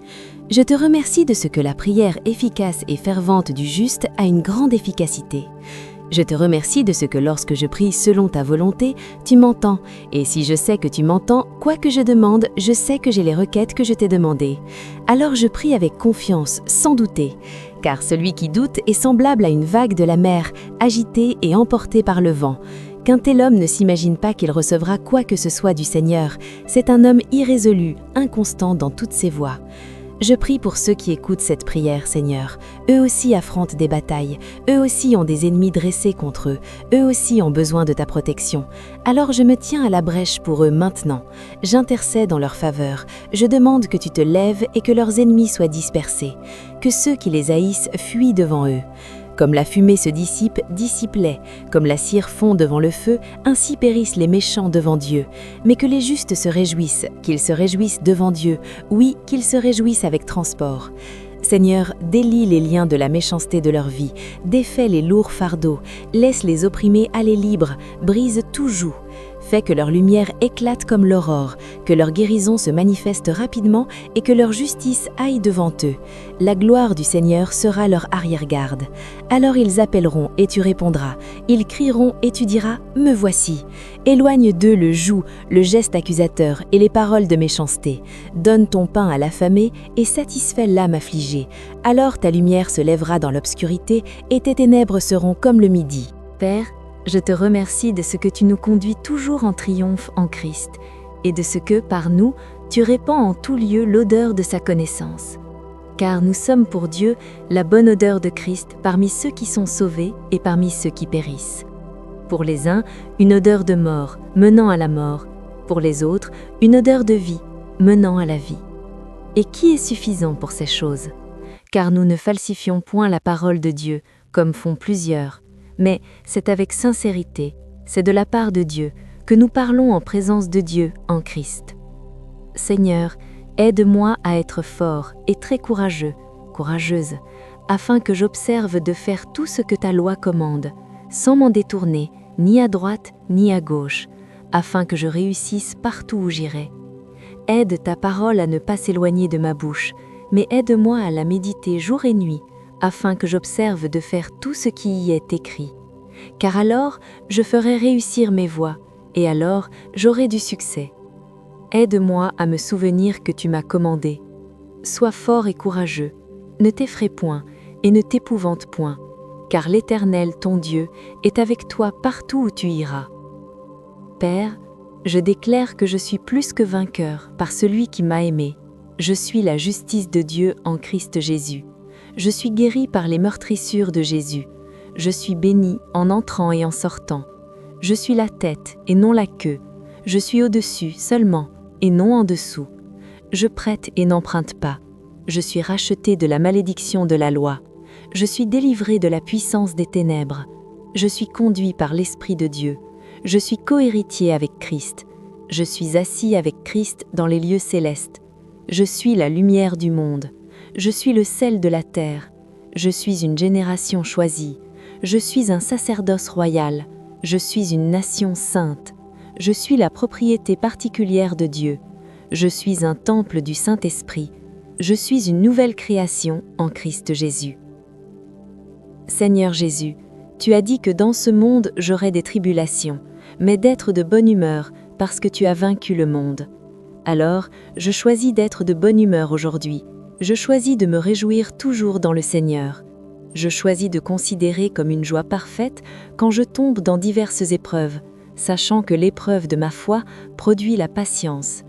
Je te remercie de ce que la prière efficace et fervente du juste a une grande efficacité. Je te remercie de ce que lorsque je prie selon ta volonté, tu m'entends, et si je sais que tu m'entends, quoi que je demande, je sais que j'ai les requêtes que je t'ai demandées. Alors je prie avec confiance, sans douter, car celui qui doute est semblable à une vague de la mer, agitée et emportée par le vent. Qu'un tel homme ne s'imagine pas qu'il recevra quoi que ce soit du Seigneur, c'est un homme irrésolu, inconstant dans toutes ses voies. Je prie pour ceux qui écoutent cette prière, Seigneur. Eux aussi affrontent des batailles, eux aussi ont des ennemis dressés contre eux, eux aussi ont besoin de ta protection. Alors je me tiens à la brèche pour eux maintenant. J'intercède en leur faveur. Je demande que tu te lèves et que leurs ennemis soient dispersés, que ceux qui les haïssent fuient devant eux. Comme la fumée se dissipe, dissipe-les. Comme la cire fond devant le feu, ainsi périssent les méchants devant Dieu. Mais que les justes se réjouissent, qu'ils se réjouissent devant Dieu. Oui, qu'ils se réjouissent avec transport. Seigneur, délie les liens de la méchanceté de leur vie, défais les lourds fardeaux, laisse les opprimés aller libres, brise tout joug. Fais que leur lumière éclate comme l'aurore, que leur guérison se manifeste rapidement et que leur justice aille devant eux. La gloire du Seigneur sera leur arrière-garde. Alors ils appelleront et tu répondras. Ils crieront et tu diras « Me voici ». Éloigne d'eux le joug, le geste accusateur et les paroles de méchanceté. Donne ton pain à l'affamé et satisfais l'âme affligée. Alors ta lumière se lèvera dans l'obscurité et tes ténèbres seront comme le midi. Père, je te remercie de ce que tu nous conduis toujours en triomphe en Christ et de ce que, par nous, tu répands en tout lieu l'odeur de sa connaissance. Car nous sommes pour Dieu la bonne odeur de Christ parmi ceux qui sont sauvés et parmi ceux qui périssent. Pour les uns, une odeur de mort, menant à la mort. Pour les autres, une odeur de vie, menant à la vie. Et qui est suffisant pour ces choses? Car nous ne falsifions point la parole de Dieu, comme font plusieurs, mais c'est avec sincérité, c'est de la part de Dieu, que nous parlons en présence de Dieu en Christ. Seigneur, aide-moi à être fort et très courageux, courageuse, afin que j'observe de faire tout ce que ta loi commande, sans m'en détourner, ni à droite ni à gauche, afin que je réussisse partout où j'irai. Aide ta parole à ne pas s'éloigner de ma bouche, mais aide-moi à la méditer jour et nuit, afin que j'observe de faire tout ce qui y est écrit. Car alors, je ferai réussir mes voies, et alors j'aurai du succès. Aide-moi à me souvenir que tu m'as commandé. Sois fort et courageux, ne t'effraie point et ne t'épouvante point, car l'Éternel, ton Dieu, est avec toi partout où tu iras. Père, je déclare que je suis plus que vainqueur par celui qui m'a aimé. Je suis la justice de Dieu en Christ Jésus. Je suis guéri par les meurtrissures de Jésus. Je suis béni en entrant et en sortant. Je suis la tête et non la queue. Je suis au-dessus seulement et non en dessous. Je prête et n'emprunte pas. Je suis racheté de la malédiction de la loi. Je suis délivré de la puissance des ténèbres. Je suis conduit par l'Esprit de Dieu. Je suis cohéritier avec Christ. Je suis assis avec Christ dans les lieux célestes. Je suis la lumière du monde. Je suis le sel de la terre. Je suis une génération choisie. Je suis un sacerdoce royal. Je suis une nation sainte. Je suis la propriété particulière de Dieu. Je suis un temple du Saint-Esprit. Je suis une nouvelle création en Christ Jésus. Seigneur Jésus, tu as dit que dans ce monde j'aurai des tribulations, mais d'être de bonne humeur parce que tu as vaincu le monde. Alors, je choisis d'être de bonne humeur aujourd'hui. Je choisis de me réjouir toujours dans le Seigneur. Je choisis de considérer comme une joie parfaite quand je tombe dans diverses épreuves, sachant que l'épreuve de ma foi produit la patience.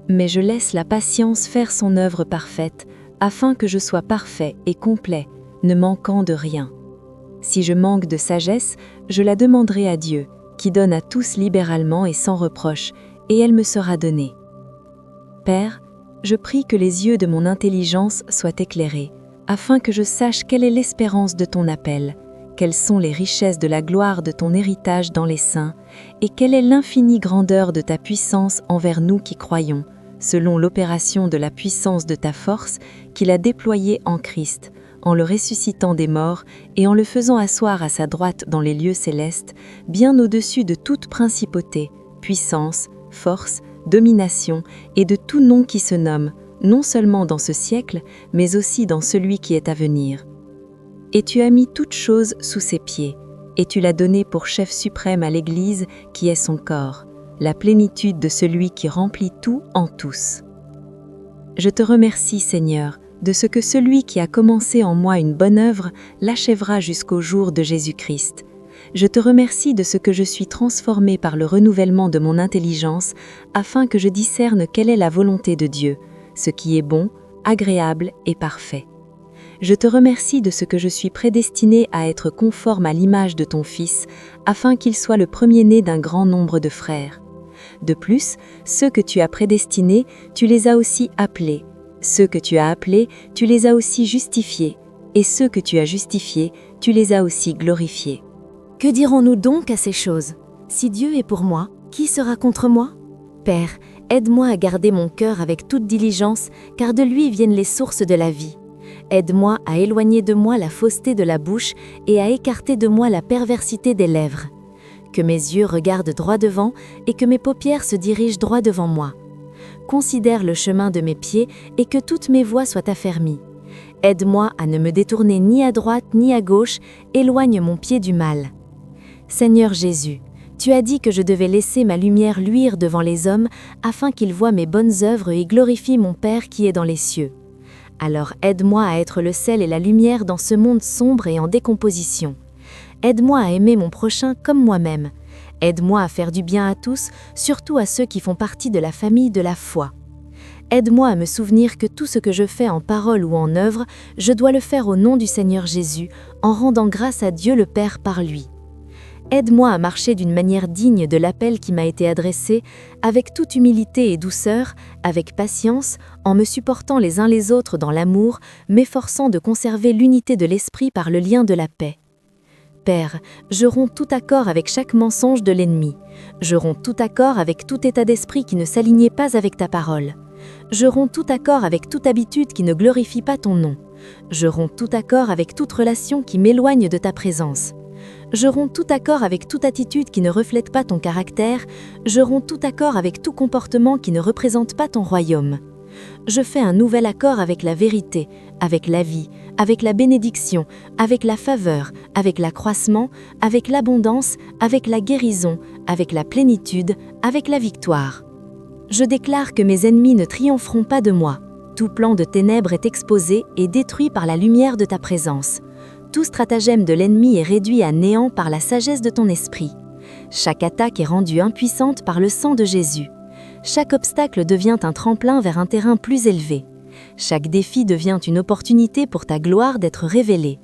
Mais je laisse la patience faire son œuvre parfaite, afin que je sois parfait et complet, ne manquant de rien. Si je manque de sagesse, je la demanderai à Dieu, qui donne à tous libéralement et sans reproche, et elle me sera donnée. Père, je prie que les yeux de mon intelligence soient éclairés, afin que je sache quelle est l'espérance de ton appel, quelles sont les richesses de la gloire de ton héritage dans les saints, et quelle est l'infinie grandeur de ta puissance envers nous qui croyons, selon l'opération de la puissance de ta force qu'il a déployée en Christ, en le ressuscitant des morts et en le faisant asseoir à sa droite dans les lieux célestes, bien au-dessus de toute principauté, puissance, force, domination et de tout nom qui se nomme, non seulement dans ce siècle, mais aussi dans celui qui est à venir. Et tu as mis toutes choses sous ses pieds, et tu l'as donné pour chef suprême à l'Église qui est son corps, la plénitude de celui qui remplit tout en tous. Je te remercie, Seigneur, de ce que celui qui a commencé en moi une bonne œuvre l'achèvera jusqu'au jour de Jésus-Christ. Je te remercie de ce que je suis transformé par le renouvellement de mon intelligence, afin que je discerne quelle est la volonté de Dieu, ce qui est bon, agréable et parfait. Je te remercie de ce que je suis prédestiné à être conforme à l'image de ton Fils, afin qu'il soit le premier-né d'un grand nombre de frères. De plus, ceux que tu as prédestinés, tu les as aussi appelés. Ceux que tu as appelés, tu les as aussi justifiés. Et ceux que tu as justifiés, tu les as aussi glorifiés. Que dirons-nous donc à ces choses? Si Dieu est pour moi, qui sera contre moi? Père, aide-moi à garder mon cœur avec toute diligence, car de lui viennent les sources de la vie. Aide-moi à éloigner de moi la fausseté de la bouche et à écarter de moi la perversité des lèvres. que mes yeux regardent droit devant et que mes paupières se dirigent droit devant moi. Considère le chemin de mes pieds et que toutes mes voies soient affermies. Aide-moi à ne me détourner ni à droite ni à gauche, éloigne mon pied du mal. Seigneur Jésus, tu as dit que je devais laisser ma lumière luire devant les hommes afin qu'ils voient mes bonnes œuvres et glorifient mon Père qui est dans les cieux. Alors aide-moi à être le sel et la lumière dans ce monde sombre et en décomposition. Aide-moi à aimer mon prochain comme moi-même. Aide-moi à faire du bien à tous, surtout à ceux qui font partie de la famille de la foi. Aide-moi à me souvenir que tout ce que je fais en parole ou en œuvre, je dois le faire au nom du Seigneur Jésus, en rendant grâce à Dieu le Père par lui. Aide-moi à marcher d'une manière digne de l'appel qui m'a été adressé, avec toute humilité et douceur, avec patience, en me supportant les uns les autres dans l'amour, m'efforçant de conserver l'unité de l'esprit par le lien de la paix. Père, je romps tout accord avec chaque mensonge de l'ennemi. Je romps tout accord avec tout état d'esprit qui ne s'alignait pas avec ta parole. Je romps tout accord avec toute habitude qui ne glorifie pas ton nom. Je romps tout accord avec toute relation qui m'éloigne de ta présence. Je romps tout accord avec toute attitude qui ne reflète pas ton caractère. Je romps tout accord avec tout comportement qui ne représente pas ton royaume. Je fais un nouvel accord avec la vérité, avec la vie, avec la bénédiction, avec la faveur, avec l'accroissement, avec l'abondance, avec la guérison, avec la plénitude, avec la victoire. Je déclare que mes ennemis ne triompheront pas de moi. Tout plan de ténèbres est exposé et détruit par la lumière de ta présence. Tout stratagème de l'ennemi est réduit à néant par la sagesse de ton esprit. Chaque attaque est rendue impuissante par le sang de Jésus. Chaque obstacle devient un tremplin vers un terrain plus élevé. Chaque défi devient une opportunité pour ta gloire d'être révélée.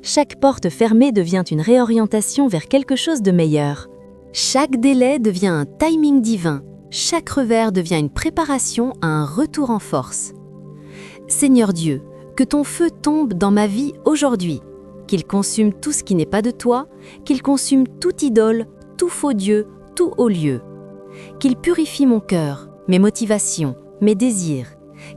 Chaque porte fermée devient une réorientation vers quelque chose de meilleur. Chaque délai devient un timing divin. Chaque revers devient une préparation à un retour en force. Seigneur Dieu, que ton feu tombe dans ma vie aujourd'hui, qu'il consume tout ce qui n'est pas de toi, qu'il consume toute idole, tout faux Dieu, tout haut lieu. Qu'il purifie mon cœur, mes motivations, mes désirs,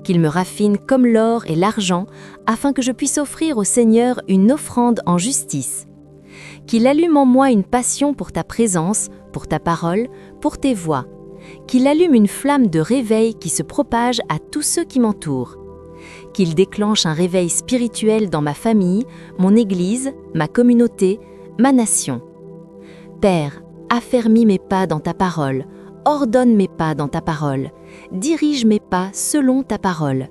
qu'il me raffine comme l'or et l'argent, afin que je puisse offrir au Seigneur une offrande en justice. Qu'il allume en moi une passion pour ta présence, pour ta parole, pour tes voies. Qu'il allume une flamme de réveil qui se propage à tous ceux qui m'entourent. Qu'il déclenche un réveil spirituel dans ma famille, mon Église, ma communauté, ma nation. Père, affermis mes pas dans ta parole, ordonne mes pas dans ta parole, dirige mes pas selon ta parole.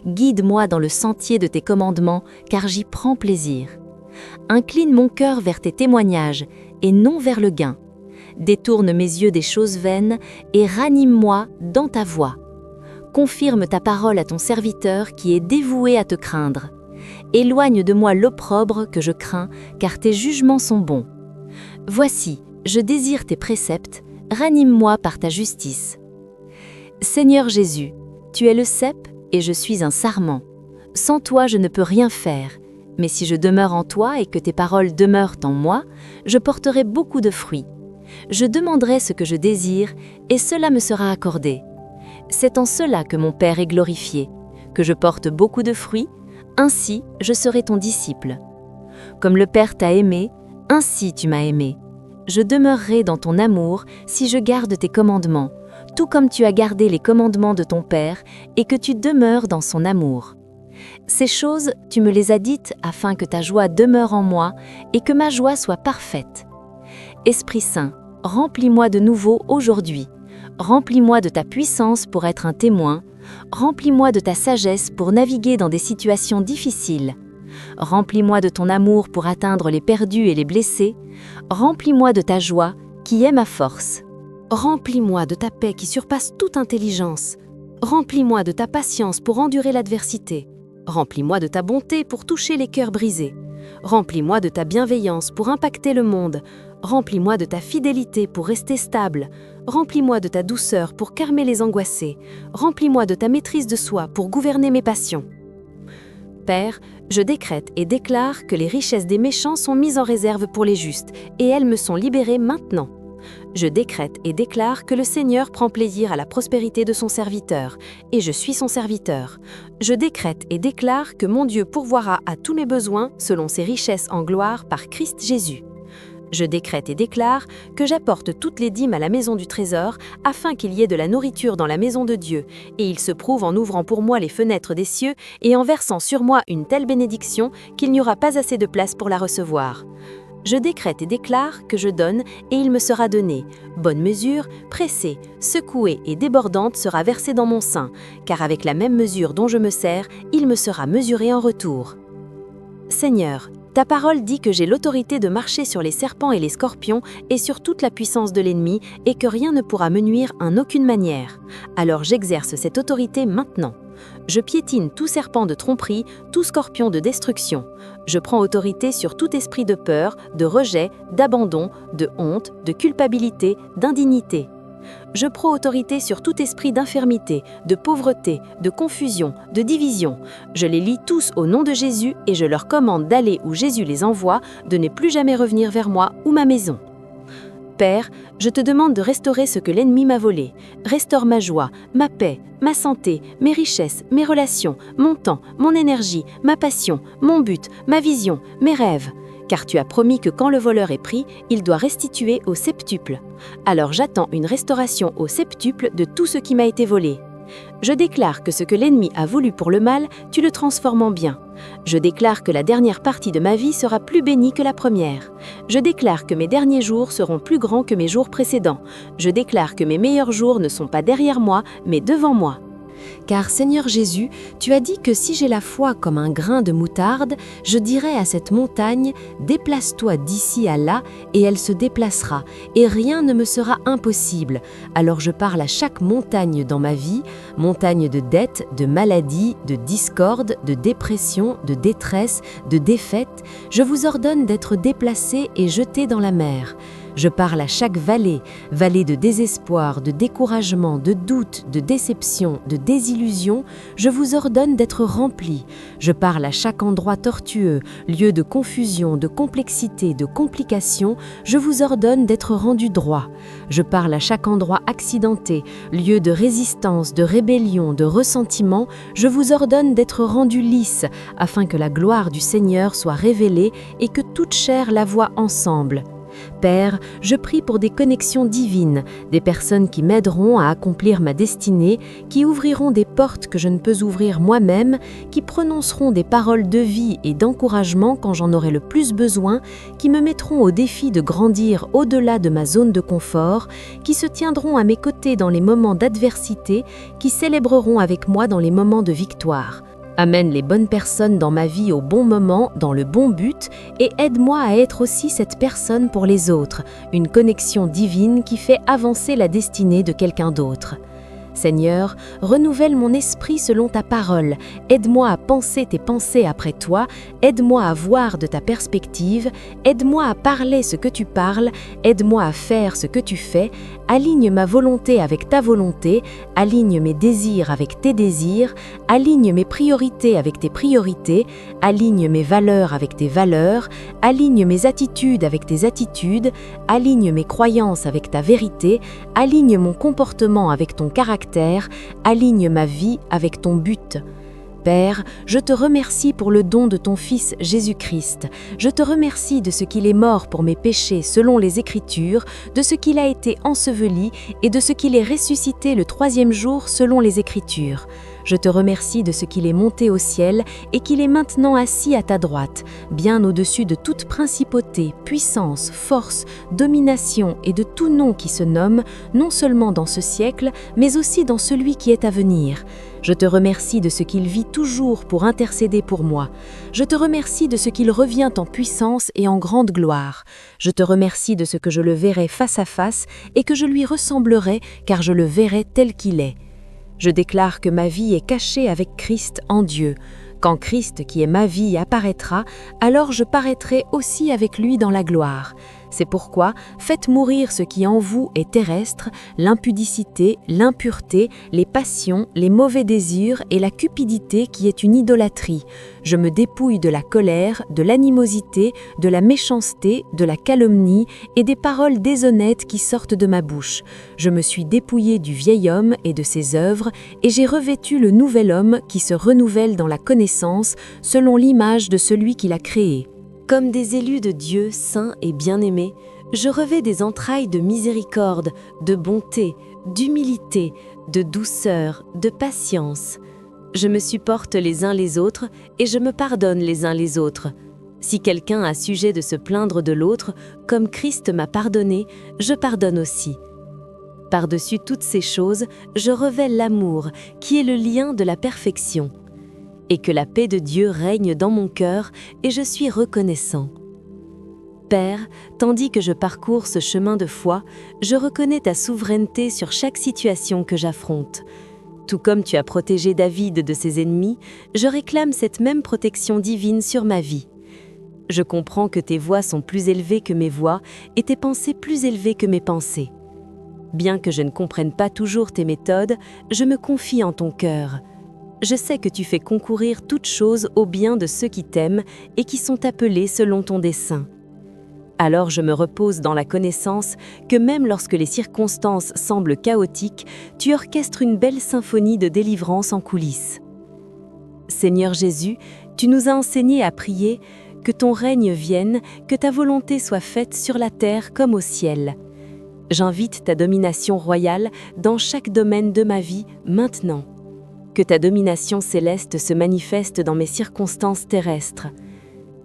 Guide-moi dans le sentier de tes commandements, car j'y prends plaisir. Incline mon cœur vers tes témoignages, et non vers le gain. Détourne mes yeux des choses vaines, et ranime-moi dans ta voie. Confirme ta parole à ton serviteur qui est dévoué à te craindre. Éloigne de moi l'opprobre que je crains, car tes jugements sont bons. Voici, je désire tes préceptes, ranime-moi par ta justice. Seigneur Jésus, tu es le cep et je suis un sarment. Sans toi, je ne peux rien faire, mais si je demeure en toi et que tes paroles demeurent en moi, je porterai beaucoup de fruits. Je demanderai ce que je désire et cela me sera accordé. C'est en cela que mon Père est glorifié, que je porte beaucoup de fruits, ainsi je serai ton disciple. Comme le Père t'a aimé, ainsi tu m'as aimé. Je demeurerai dans ton amour si je garde tes commandements, tout comme tu as gardé les commandements de ton Père et que tu demeures dans son amour. Ces choses, tu me les as dites afin que ta joie demeure en moi et que ma joie soit parfaite. Esprit Saint, remplis-moi de nouveau aujourd'hui. Remplis-moi de ta puissance pour être un témoin. Remplis-moi de ta sagesse pour naviguer dans des situations difficiles. Remplis-moi de ton amour pour atteindre les perdus et les blessés. Remplis-moi de ta joie qui est ma force. Remplis-moi de ta paix qui surpasse toute intelligence. Remplis-moi de ta patience pour endurer l'adversité. Remplis-moi de ta bonté pour toucher les cœurs brisés. Remplis-moi de ta bienveillance pour impacter le monde. Remplis-moi de ta fidélité pour rester stable. Remplis-moi de ta douceur pour calmer les angoissés. Remplis-moi de ta maîtrise de soi pour gouverner mes passions. Père, je décrète et déclare que les richesses des méchants sont mises en réserve pour les justes, et elles me sont libérées maintenant. Je décrète et déclare que le Seigneur prend plaisir à la prospérité de son serviteur, et je suis son serviteur. Je décrète et déclare que mon Dieu pourvoira à tous mes besoins selon ses richesses en gloire par Christ Jésus. Je décrète et déclare que j'apporte toutes les dîmes à la maison du trésor, afin qu'il y ait de la nourriture dans la maison de Dieu, et il se prouve en ouvrant pour moi les fenêtres des cieux et en versant sur moi une telle bénédiction qu'il n'y aura pas assez de place pour la recevoir. Je décrète et déclare que je donne et il me sera donné. Bonne mesure, pressée, secouée et débordante sera versée dans mon sein, car avec la même mesure dont je me sers, il me sera mesuré en retour. Seigneur, ta parole dit que j'ai l'autorité de marcher sur les serpents et les scorpions et sur toute la puissance de l'ennemi et que rien ne pourra me nuire en aucune manière. Alors j'exerce cette autorité maintenant. Je piétine tout serpent de tromperie, tout scorpion de destruction. Je prends autorité sur tout esprit de peur, de rejet, d'abandon, de honte, de culpabilité, d'indignité. Je prends autorité sur tout esprit d'infirmité, de pauvreté, de confusion, de division. Je les lie tous au nom de Jésus et je leur commande d'aller où Jésus les envoie, de ne plus jamais revenir vers moi ou ma maison. Père, je te demande de restaurer ce que l'ennemi m'a volé. Restaure ma joie, ma paix, ma santé, mes richesses, mes relations, mon temps, mon énergie, ma passion, mon but, ma vision, mes rêves. Car tu as promis que quand le voleur est pris, il doit restituer au septuple. Alors j'attends une restauration au septuple de tout ce qui m'a été volé. Je déclare que ce que l'ennemi a voulu pour le mal, tu le transformes en bien. Je déclare que la dernière partie de ma vie sera plus bénie que la première. Je déclare que mes derniers jours seront plus grands que mes jours précédents. Je déclare que mes meilleurs jours ne sont pas derrière moi, mais devant moi. Car Seigneur Jésus, tu as dit que si j'ai la foi comme un grain de moutarde, je dirai à cette montagne, déplace-toi d'ici à là, et elle se déplacera, et rien ne me sera impossible. Alors je parle à chaque montagne dans ma vie, montagne de dettes, de maladies, de discorde, de dépression, de détresse, de défaite, je vous ordonne d'être déplacés et jetés dans la mer. Je parle à chaque vallée, vallée de désespoir, de découragement, de doute, de déception, de désillusion, je vous ordonne d'être remplis. Je parle à chaque endroit tortueux, lieu de confusion, de complexité, de complication, je vous ordonne d'être rendus droits. Je parle à chaque endroit accidenté, lieu de résistance, de rébellion, de ressentiment, je vous ordonne d'être rendus lisses, afin que la gloire du Seigneur soit révélée et que toute chair la voie ensemble. Père, je prie pour des connexions divines, des personnes qui m'aideront à accomplir ma destinée, qui ouvriront des portes que je ne peux ouvrir moi-même, qui prononceront des paroles de vie et d'encouragement quand j'en aurai le plus besoin, qui me mettront au défi de grandir au-delà de ma zone de confort, qui se tiendront à mes côtés dans les moments d'adversité, qui célébreront avec moi dans les moments de victoire. Amène les bonnes personnes dans ma vie au bon moment, dans le bon but, et aide-moi à être aussi cette personne pour les autres, une connexion divine qui fait avancer la destinée de quelqu'un d'autre. Seigneur, renouvelle mon esprit selon ta parole, aide-moi à penser tes pensées après toi, aide-moi à voir de ta perspective, aide-moi à parler ce que tu parles, aide-moi à faire ce que tu fais, aligne ma volonté avec ta volonté, aligne mes désirs avec tes désirs, aligne mes priorités avec tes priorités, aligne mes valeurs avec tes valeurs, aligne mes attitudes avec tes attitudes, aligne mes croyances avec ta vérité, aligne mon comportement avec ton caractère, aligne ma vie avec ton but. Père, je te remercie pour le don de ton Fils Jésus-Christ. Je te remercie de ce qu'il est mort pour mes péchés selon les Écritures, de ce qu'il a été enseveli et de ce qu'il est ressuscité le 3e jour selon les Écritures. Je te remercie de ce qu'il est monté au ciel et qu'il est maintenant assis à ta droite, bien au-dessus de toute principauté, puissance, force, domination et de tout nom qui se nomme, non seulement dans ce siècle, mais aussi dans celui qui est à venir. Je te remercie de ce qu'il vit toujours pour intercéder pour moi. Je te remercie de ce qu'il revient en puissance et en grande gloire. Je te remercie de ce que je le verrai face à face et que je lui ressemblerai car je le verrai tel qu'il est. Je déclare que ma vie est cachée avec Christ en Dieu. Quand Christ, qui est ma vie, apparaîtra, alors je paraîtrai aussi avec lui dans la gloire. C'est pourquoi faites mourir ce qui en vous est terrestre, l'impudicité, l'impureté, les passions, les mauvais désirs et la cupidité qui est une idolâtrie. Je me dépouille de la colère, de l'animosité, de la méchanceté, de la calomnie et des paroles déshonnêtes qui sortent de ma bouche. Je me suis dépouillé du vieil homme et de ses œuvres et j'ai revêtu le nouvel homme qui se renouvelle dans la connaissance selon l'image de celui qui l'a créé. Comme des élus de Dieu saints et bien-aimés, je revêt des entrailles de miséricorde, de bonté, d'humilité, de douceur, de patience. Je me supporte les uns les autres et je me pardonne les uns les autres. Si quelqu'un a sujet de se plaindre de l'autre, comme Christ m'a pardonné, je pardonne aussi. Par-dessus toutes ces choses, je revêt l'amour, qui est le lien de la perfection. Et que la paix de Dieu règne dans mon cœur, et je suis reconnaissant. Père, tandis que je parcours ce chemin de foi, je reconnais ta souveraineté sur chaque situation que j'affronte. Tout comme tu as protégé David de ses ennemis, je réclame cette même protection divine sur ma vie. Je comprends que tes voies sont plus élevées que mes voies et tes pensées plus élevées que mes pensées. Bien que je ne comprenne pas toujours tes méthodes, je me confie en ton cœur. Je sais que tu fais concourir toutes choses au bien de ceux qui t'aiment et qui sont appelés selon ton dessein. Alors je me repose dans la connaissance que même lorsque les circonstances semblent chaotiques, tu orchestres une belle symphonie de délivrance en coulisses. Seigneur Jésus, tu nous as enseigné à prier que ton règne vienne, que ta volonté soit faite sur la terre comme au ciel. J'invite ta domination royale dans chaque domaine de ma vie maintenant. Que ta domination céleste se manifeste dans mes circonstances terrestres.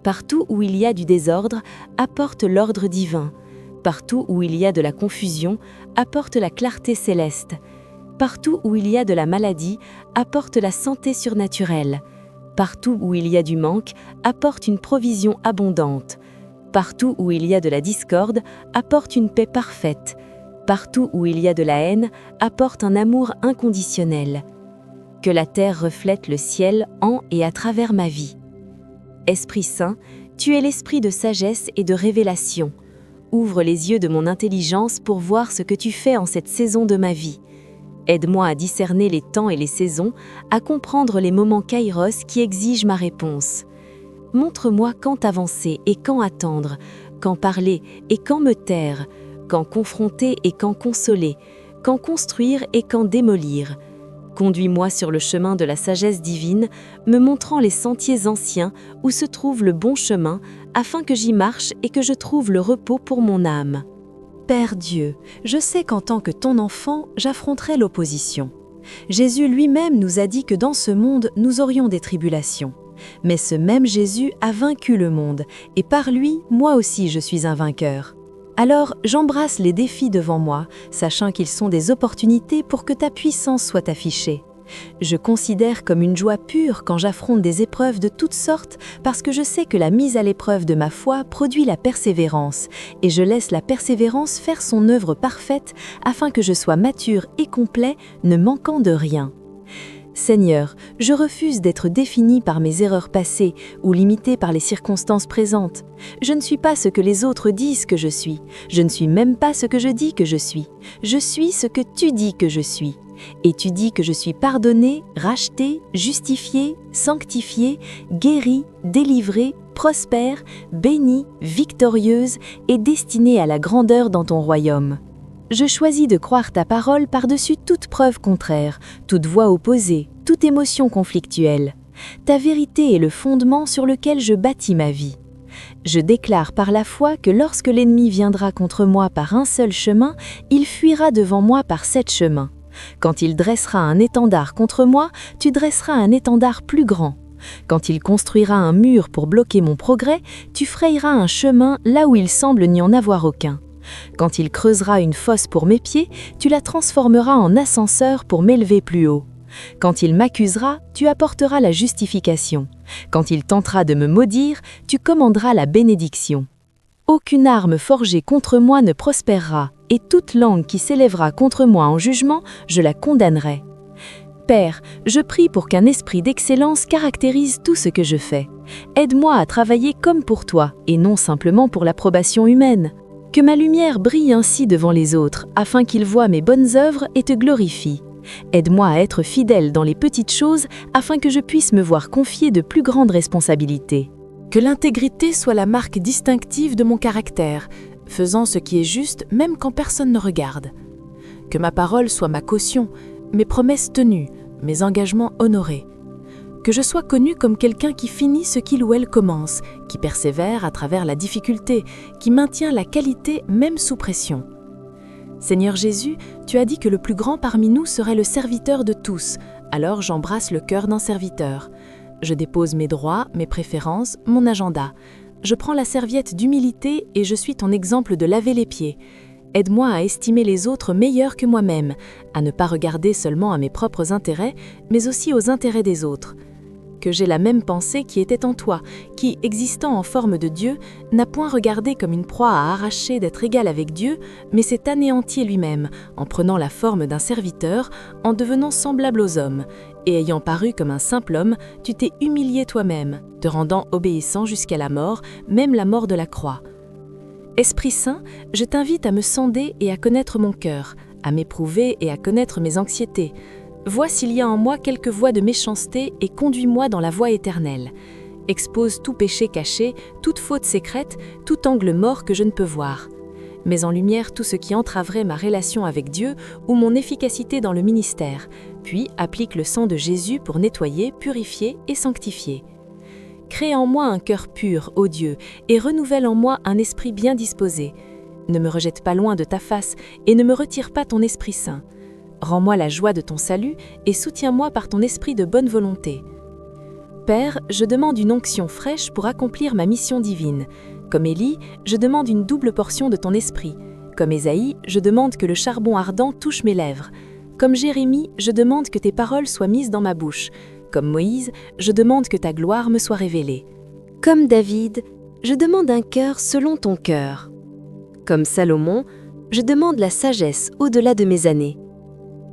Partout où il y a du désordre, apporte l'ordre divin. Partout où il y a de la confusion, apporte la clarté céleste. Partout où il y a de la maladie, apporte la santé surnaturelle. Partout où il y a du manque, apporte une provision abondante. Partout où il y a de la discorde, apporte une paix parfaite. Partout où il y a de la haine, apporte un amour inconditionnel. Que la terre reflète le ciel en et à travers ma vie. Esprit Saint, tu es l'esprit de sagesse et de révélation. Ouvre les yeux de mon intelligence pour voir ce que tu fais en cette saison de ma vie. Aide-moi à discerner les temps et les saisons, à comprendre les moments kairos qui exigent ma réponse. Montre-moi quand avancer et quand attendre, quand parler et quand me taire, quand confronter et quand consoler, quand construire et quand démolir. Conduis-moi sur le chemin de la sagesse divine, me montrant les sentiers anciens où se trouve le bon chemin, afin que j'y marche et que je trouve le repos pour mon âme. Père Dieu, je sais qu'en tant que ton enfant, j'affronterai l'opposition. Jésus lui-même nous a dit que dans ce monde, nous aurions des tribulations. Mais ce même Jésus a vaincu le monde, et par lui, moi aussi je suis un vainqueur. Alors j'embrasse les défis devant moi, sachant qu'ils sont des opportunités pour que ta puissance soit affichée. Je considère comme une joie pure quand j'affronte des épreuves de toutes sortes parce que je sais que la mise à l'épreuve de ma foi produit la persévérance et je laisse la persévérance faire son œuvre parfaite afin que je sois mature et complet, ne manquant de rien. Seigneur, je refuse d'être défini par mes erreurs passées ou limité par les circonstances présentes. Je ne suis pas ce que les autres disent que je suis. Je ne suis même pas ce que je dis que je suis. Je suis ce que tu dis que je suis. Et tu dis que je suis pardonnée, rachetée, justifiée, sanctifiée, guérie, délivrée, prospère, bénie, victorieuse et destinée à la grandeur dans ton royaume. Je choisis de croire ta parole par-dessus toute preuve contraire, toute voix opposée, toute émotion conflictuelle. Ta vérité est le fondement sur lequel je bâtis ma vie. Je déclare par la foi que lorsque l'ennemi viendra contre moi par un seul chemin, il fuira devant moi par 7 chemins. Quand il dressera un étendard contre moi, tu dresseras un étendard plus grand. Quand il construira un mur pour bloquer mon progrès, tu frayeras un chemin là où il semble n'y en avoir aucun. Quand il creusera une fosse pour mes pieds, tu la transformeras en ascenseur pour m'élever plus haut. Quand il m'accusera, tu apporteras la justification. Quand il tentera de me maudire, tu commanderas la bénédiction. Aucune arme forgée contre moi ne prospérera, et toute langue qui s'élèvera contre moi en jugement, je la condamnerai. Père, je prie pour qu'un esprit d'excellence caractérise tout ce que je fais. Aide-moi à travailler comme pour toi, et non simplement pour l'approbation humaine. Que ma lumière brille ainsi devant les autres, afin qu'ils voient mes bonnes œuvres et te glorifient. Aide-moi à être fidèle dans les petites choses, afin que je puisse me voir confier de plus grandes responsabilités. Que l'intégrité soit la marque distinctive de mon caractère, faisant ce qui est juste même quand personne ne regarde. Que ma parole soit ma caution, mes promesses tenues, mes engagements honorés. Que je sois connu comme quelqu'un qui finit ce qu'il ou elle commence, qui persévère à travers la difficulté, qui maintient la qualité même sous pression. Seigneur Jésus, tu as dit que le plus grand parmi nous serait le serviteur de tous, alors j'embrasse le cœur d'un serviteur. Je dépose mes droits, mes préférences, mon agenda. Je prends la serviette d'humilité et je suis ton exemple de laver les pieds. Aide-moi à estimer les autres meilleurs que moi-même, à ne pas regarder seulement à mes propres intérêts, mais aussi aux intérêts des autres. Que j'ai la même pensée qui était en toi, qui, existant en forme de Dieu, n'a point regardé comme une proie à arracher d'être égal avec Dieu, mais s'est anéanti lui-même, en prenant la forme d'un serviteur, en devenant semblable aux hommes, et ayant paru comme un simple homme, tu t'es humilié toi-même, te rendant obéissant jusqu'à la mort, même la mort de la croix. Esprit Saint, je t'invite à me sonder et à connaître mon cœur, à m'éprouver et à connaître mes anxiétés. Vois s'il y a en moi quelque voie de méchanceté et conduis-moi dans la voie éternelle. Expose tout péché caché, toute faute sécrète, tout angle mort que je ne peux voir. Mets en lumière tout ce qui entraverait ma relation avec Dieu ou mon efficacité dans le ministère, puis applique le sang de Jésus pour nettoyer, purifier et sanctifier. Crée en moi un cœur pur, ô Dieu, et renouvelle en moi un esprit bien disposé. Ne me rejette pas loin de ta face et ne me retire pas ton Esprit Saint. Rends-moi la joie de ton salut et soutiens-moi par ton esprit de bonne volonté. Père, je demande une onction fraîche pour accomplir ma mission divine. Comme Élie, je demande une double portion de ton esprit. Comme Ésaïe, je demande que le charbon ardent touche mes lèvres. Comme Jérémie, je demande que tes paroles soient mises dans ma bouche. Comme Moïse, je demande que ta gloire me soit révélée. Comme David, je demande un cœur selon ton cœur. Comme Salomon, je demande la sagesse au-delà de mes années.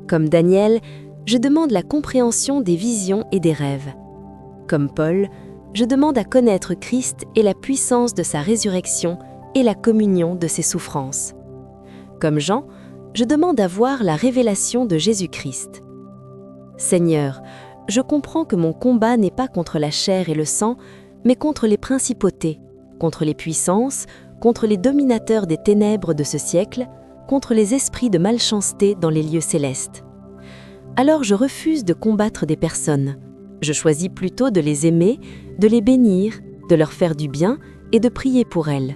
Comme Daniel, je demande la compréhension des visions et des rêves. Comme Paul, je demande à connaître Christ et la puissance de sa résurrection et la communion de ses souffrances. Comme Jean, je demande à voir la révélation de Jésus-Christ. Seigneur, je comprends que mon combat n'est pas contre la chair et le sang, mais contre les principautés, contre les puissances, contre les dominateurs des ténèbres de ce siècle, contre les esprits de malchanceté dans les lieux célestes. Alors je refuse de combattre des personnes. Je choisis plutôt de les aimer, de les bénir, de leur faire du bien et de prier pour elles.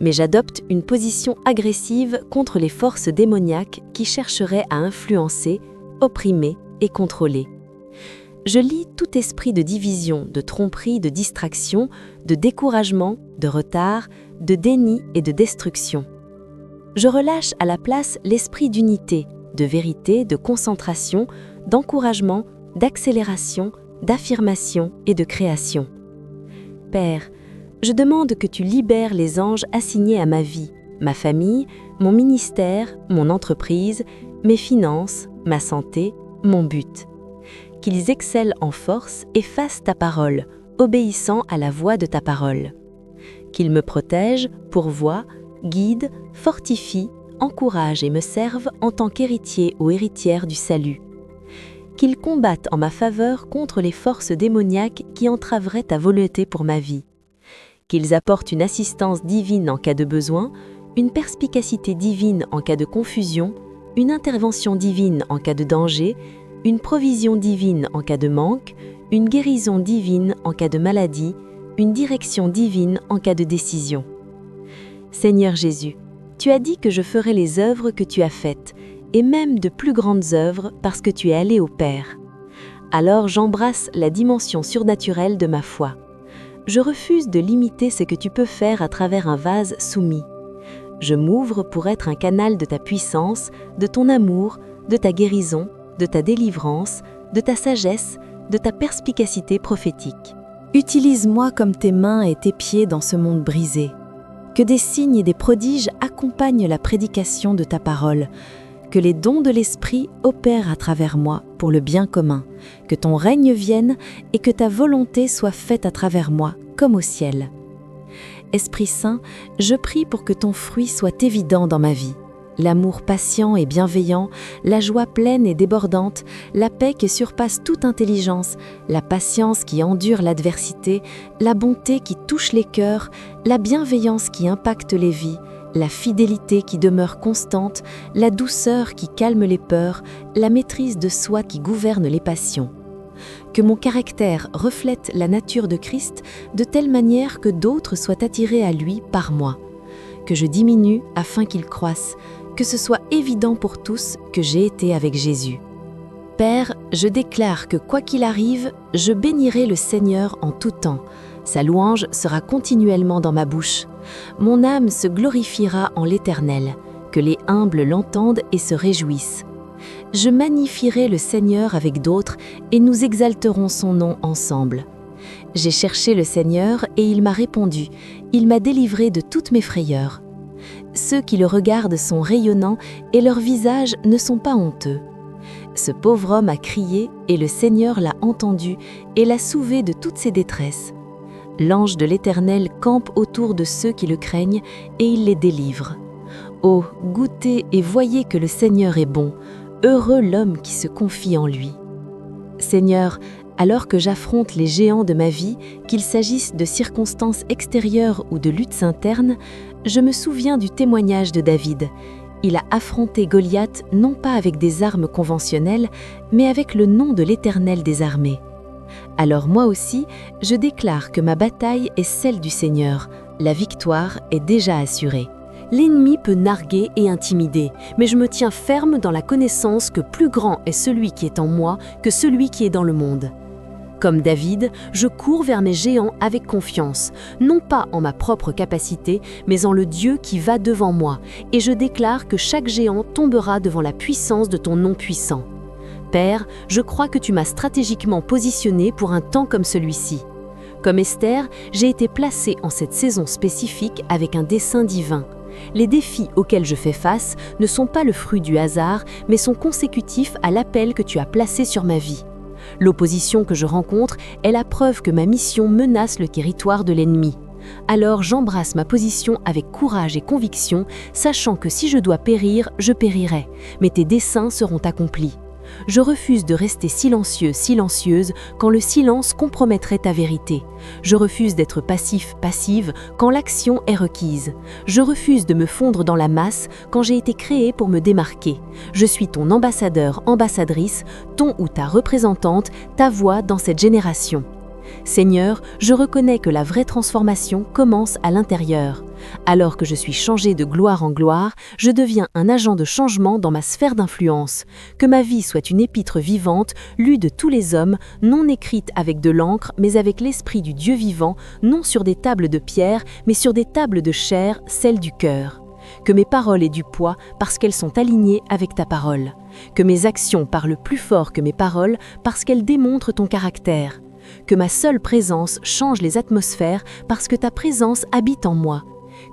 Mais j'adopte une position agressive contre les forces démoniaques qui chercheraient à influencer, opprimer et contrôler. Je lie tout esprit de division, de tromperie, de distraction, de découragement, de retard, de déni et de destruction. Je relâche à la place l'esprit d'unité, de vérité, de concentration, d'encouragement, d'accélération, d'affirmation et de création. Père, je demande que tu libères les anges assignés à ma vie, ma famille, mon ministère, mon entreprise, mes finances, ma santé, mon but. Qu'ils excellent en force et fassent ta parole, obéissant à la voix de ta parole. Qu'ils me protègent, pourvoient, guident, fortifient, encouragent et me servent en tant qu'héritier ou héritière du salut. Qu'ils combattent en ma faveur contre les forces démoniaques qui entraveraient ta volonté pour ma vie. Qu'ils apportent une assistance divine en cas de besoin, une perspicacité divine en cas de confusion, une intervention divine en cas de danger, une provision divine en cas de manque, une guérison divine en cas de maladie, une direction divine en cas de décision. Seigneur Jésus, tu as dit que je ferai les œuvres que tu as faites, et même de plus grandes œuvres parce que tu es allé au Père. Alors j'embrasse la dimension surnaturelle de ma foi. Je refuse de limiter ce que tu peux faire à travers un vase soumis. Je m'ouvre pour être un canal de ta puissance, de ton amour, de ta guérison, de ta délivrance, de ta sagesse, de ta perspicacité prophétique. Utilise-moi comme tes mains et tes pieds dans ce monde brisé. Que des signes et des prodiges accompagnent la prédication de ta parole. Que les dons de l'Esprit opèrent à travers moi pour le bien commun. Que ton règne vienne et que ta volonté soit faite à travers moi, comme au ciel. Esprit Saint, je prie pour que ton fruit soit évident dans ma vie. L'amour patient et bienveillant, la joie pleine et débordante, la paix qui surpasse toute intelligence, la patience qui endure l'adversité, la bonté qui touche les cœurs, la bienveillance qui impacte les vies, la fidélité qui demeure constante, la douceur qui calme les peurs, la maîtrise de soi qui gouverne les passions. que mon caractère reflète la nature de Christ de telle manière que d'autres soient attirés à lui par moi, que je diminue afin qu'il croisse, que ce soit évident pour tous que j'ai été avec Jésus. Père, je déclare que quoi qu'il arrive, je bénirai le Seigneur en tout temps. Sa louange sera continuellement dans ma bouche. Mon âme se glorifiera en l'Éternel, que les humbles l'entendent et se réjouissent. Je magnifierai le Seigneur avec d'autres et nous exalterons son nom ensemble. J'ai cherché le Seigneur et il m'a répondu. Il m'a délivré de toutes mes frayeurs. Ceux qui le regardent sont rayonnants et leurs visages ne sont pas honteux. Ce pauvre homme a crié et le Seigneur l'a entendu et l'a sauvé de toutes ses détresses. L'ange de l'Éternel campe autour de ceux qui le craignent et il les délivre. Oh, goûtez et voyez que le Seigneur est bon. Heureux l'homme qui se confie en lui. Seigneur, alors que j'affronte les géants de ma vie, qu'il s'agisse de circonstances extérieures ou de luttes internes, je me souviens du témoignage de David. Il a affronté Goliath non pas avec des armes conventionnelles, mais avec le nom de l'Éternel des armées. Alors moi aussi, je déclare que ma bataille est celle du Seigneur. La victoire est déjà assurée. L'ennemi peut narguer et intimider, mais je me tiens ferme dans la connaissance que plus grand est celui qui est en moi que celui qui est dans le monde. Comme David, je cours vers mes géants avec confiance, non pas en ma propre capacité, mais en le Dieu qui va devant moi, et je déclare que chaque géant tombera devant la puissance de ton nom puissant. Père, je crois que tu m'as stratégiquement positionné pour un temps comme celui-ci. Comme Esther, j'ai été placée en cette saison spécifique avec un dessein divin. Les défis auxquels je fais face ne sont pas le fruit du hasard, mais sont consécutifs à l'appel que tu as placé sur ma vie. L'opposition que je rencontre est la preuve que ma mission menace le territoire de l'ennemi. Alors j'embrasse ma position avec courage et conviction, sachant que si je dois périr, je périrai, mais tes desseins seront accomplis. Je refuse de rester silencieux, silencieuse, quand le silence compromettrait ta vérité. Je refuse d'être passif, passive, quand l'action est requise. Je refuse de me fondre dans la masse, quand j'ai été créée pour me démarquer. Je suis ton ambassadeur, ambassadrice, ton ou ta représentante, ta voix dans cette génération. Seigneur, je reconnais que la vraie transformation commence à l'intérieur. Alors que je suis changée de gloire en gloire, je deviens un agent de changement dans ma sphère d'influence. Que ma vie soit une épître vivante, lue de tous les hommes, non écrite avec de l'encre, mais avec l'esprit du Dieu vivant, non sur des tables de pierre, mais sur des tables de chair, celles du cœur. Que mes paroles aient du poids parce qu'elles sont alignées avec ta parole. Que mes actions parlent plus fort que mes paroles parce qu'elles démontrent ton caractère. Que ma seule présence change les atmosphères parce que ta présence habite en moi.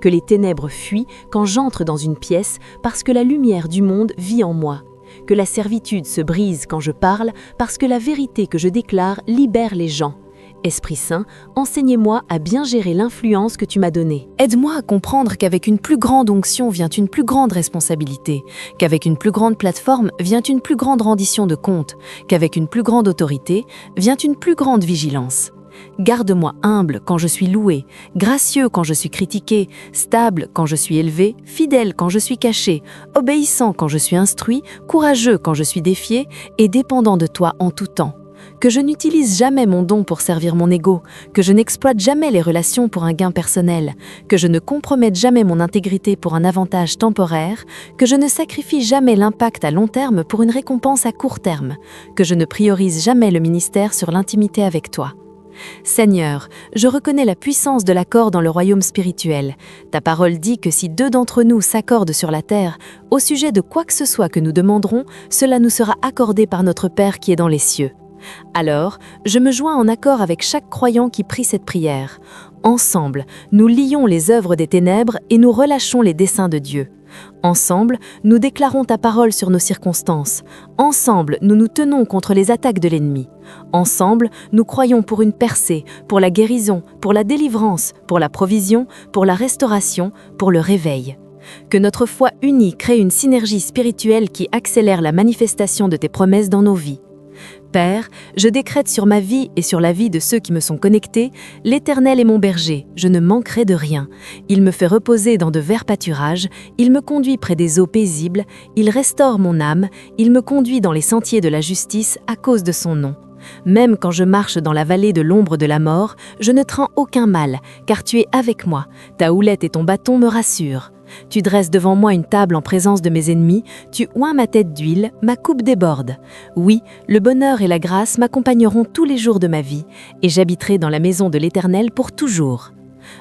Que les ténèbres fuient quand j'entre dans une pièce parce que la lumière du monde vit en moi. Que la servitude se brise quand je parle parce que la vérité que je déclare libère les gens. Esprit Saint, enseignez-moi à bien gérer l'influence que tu m'as donnée. Aide-moi à comprendre qu'avec une plus grande onction vient une plus grande responsabilité, qu'avec une plus grande plateforme vient une plus grande rendition de comptes, qu'avec une plus grande autorité vient une plus grande vigilance. Garde-moi humble quand je suis loué, gracieux quand je suis critiqué, stable quand je suis élevé, fidèle quand je suis caché, obéissant quand je suis instruit, courageux quand je suis défié et dépendant de toi en tout temps. Que je n'utilise jamais mon don pour servir mon ego, que je n'exploite jamais les relations pour un gain personnel, que je ne compromette jamais mon intégrité pour un avantage temporaire, que je ne sacrifie jamais l'impact à long terme pour une récompense à court terme, que je ne priorise jamais le ministère sur l'intimité avec toi. Seigneur, je reconnais la puissance de l'accord dans le royaume spirituel. Ta parole dit que si 2 d'entre nous s'accordent sur la terre, au sujet de quoi que ce soit que nous demanderons, cela nous sera accordé par notre Père qui est dans les cieux. Alors, je me joins en accord avec chaque croyant qui prie cette prière. Ensemble, nous lions les œuvres des ténèbres et nous relâchons les desseins de Dieu. Ensemble, nous déclarons ta parole sur nos circonstances. Ensemble, nous nous tenons contre les attaques de l'ennemi. Ensemble, nous croyons pour une percée, pour la guérison, pour la délivrance, pour la provision, pour la restauration, pour le réveil. Que notre foi unie crée une synergie spirituelle qui accélère la manifestation de tes promesses dans nos vies. Père, je décrète sur ma vie et sur la vie de ceux qui me sont connectés, l'Éternel est mon berger, je ne manquerai de rien. Il me fait reposer dans de verts pâturages, il me conduit près des eaux paisibles, il restaure mon âme, il me conduit dans les sentiers de la justice à cause de son nom. Même quand je marche dans la vallée de l'ombre de la mort, je ne crains aucun mal, car tu es avec moi. Ta houlette et ton bâton me rassurent. Tu dresses devant moi une table en présence de mes ennemis, tu oins ma tête d'huile, ma coupe déborde. Oui, le bonheur et la grâce m'accompagneront tous les jours de ma vie, et j'habiterai dans la maison de l'Éternel pour toujours.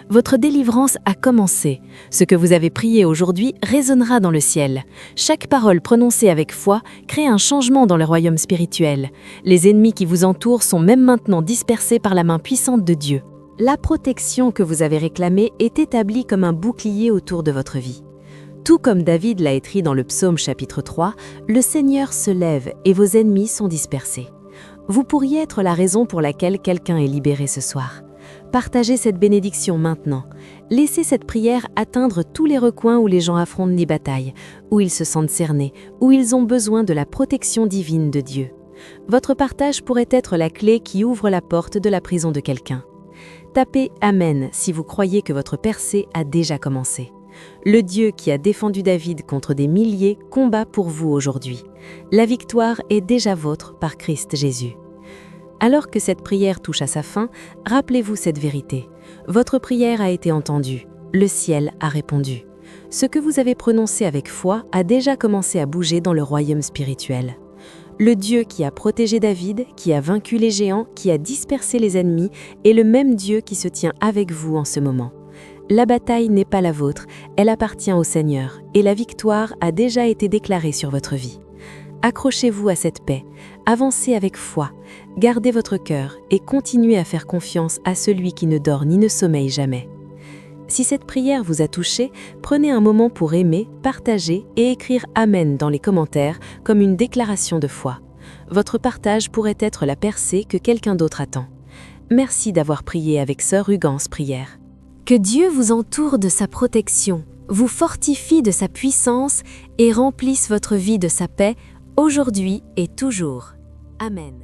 Votre délivrance a commencé. Ce que vous avez prié aujourd'hui résonnera dans le ciel. Chaque parole prononcée avec foi crée un changement dans le royaume spirituel. Les ennemis qui vous entourent sont même maintenant dispersés par la main puissante de Dieu. La protection que vous avez réclamée est établie comme un bouclier autour de votre vie. Tout comme David l'a écrit dans le psaume chapitre 3, le Seigneur se lève et vos ennemis sont dispersés. Vous pourriez être la raison pour laquelle quelqu'un est libéré ce soir. Partagez cette bénédiction maintenant. Laissez cette prière atteindre tous les recoins où les gens affrontent des batailles, où ils se sentent cernés, où ils ont besoin de la protection divine de Dieu. Votre partage pourrait être la clé qui ouvre la porte de la prison de quelqu'un. Tapez « Amen » si vous croyez que votre percée a déjà commencé. Le Dieu qui a défendu David contre des milliers combat pour vous aujourd'hui. La victoire est déjà vôtre par Christ Jésus. Alors que cette prière touche à sa fin, rappelez-vous cette vérité. Votre prière a été entendue, le ciel a répondu. Ce que vous avez prononcé avec foi a déjà commencé à bouger dans le royaume spirituel. Le Dieu qui a protégé David, qui a vaincu les géants, qui a dispersé les ennemis, est le même Dieu qui se tient avec vous en ce moment. La bataille n'est pas la vôtre, elle appartient au Seigneur, et la victoire a déjà été déclarée sur votre vie. Accrochez-vous à cette paix, avancez avec foi, gardez votre cœur et continuez à faire confiance à celui qui ne dort ni ne sommeille jamais. Si cette prière vous a touché, prenez un moment pour aimer, partager et écrire « Amen » dans les commentaires comme une déclaration de foi. Votre partage pourrait être la percée que quelqu'un d'autre attend. Merci d'avoir prié avec Sœur Ugence Prière. Que Dieu vous entoure de sa protection, vous fortifie de sa puissance et remplisse votre vie de sa paix, aujourd'hui et toujours. Amen.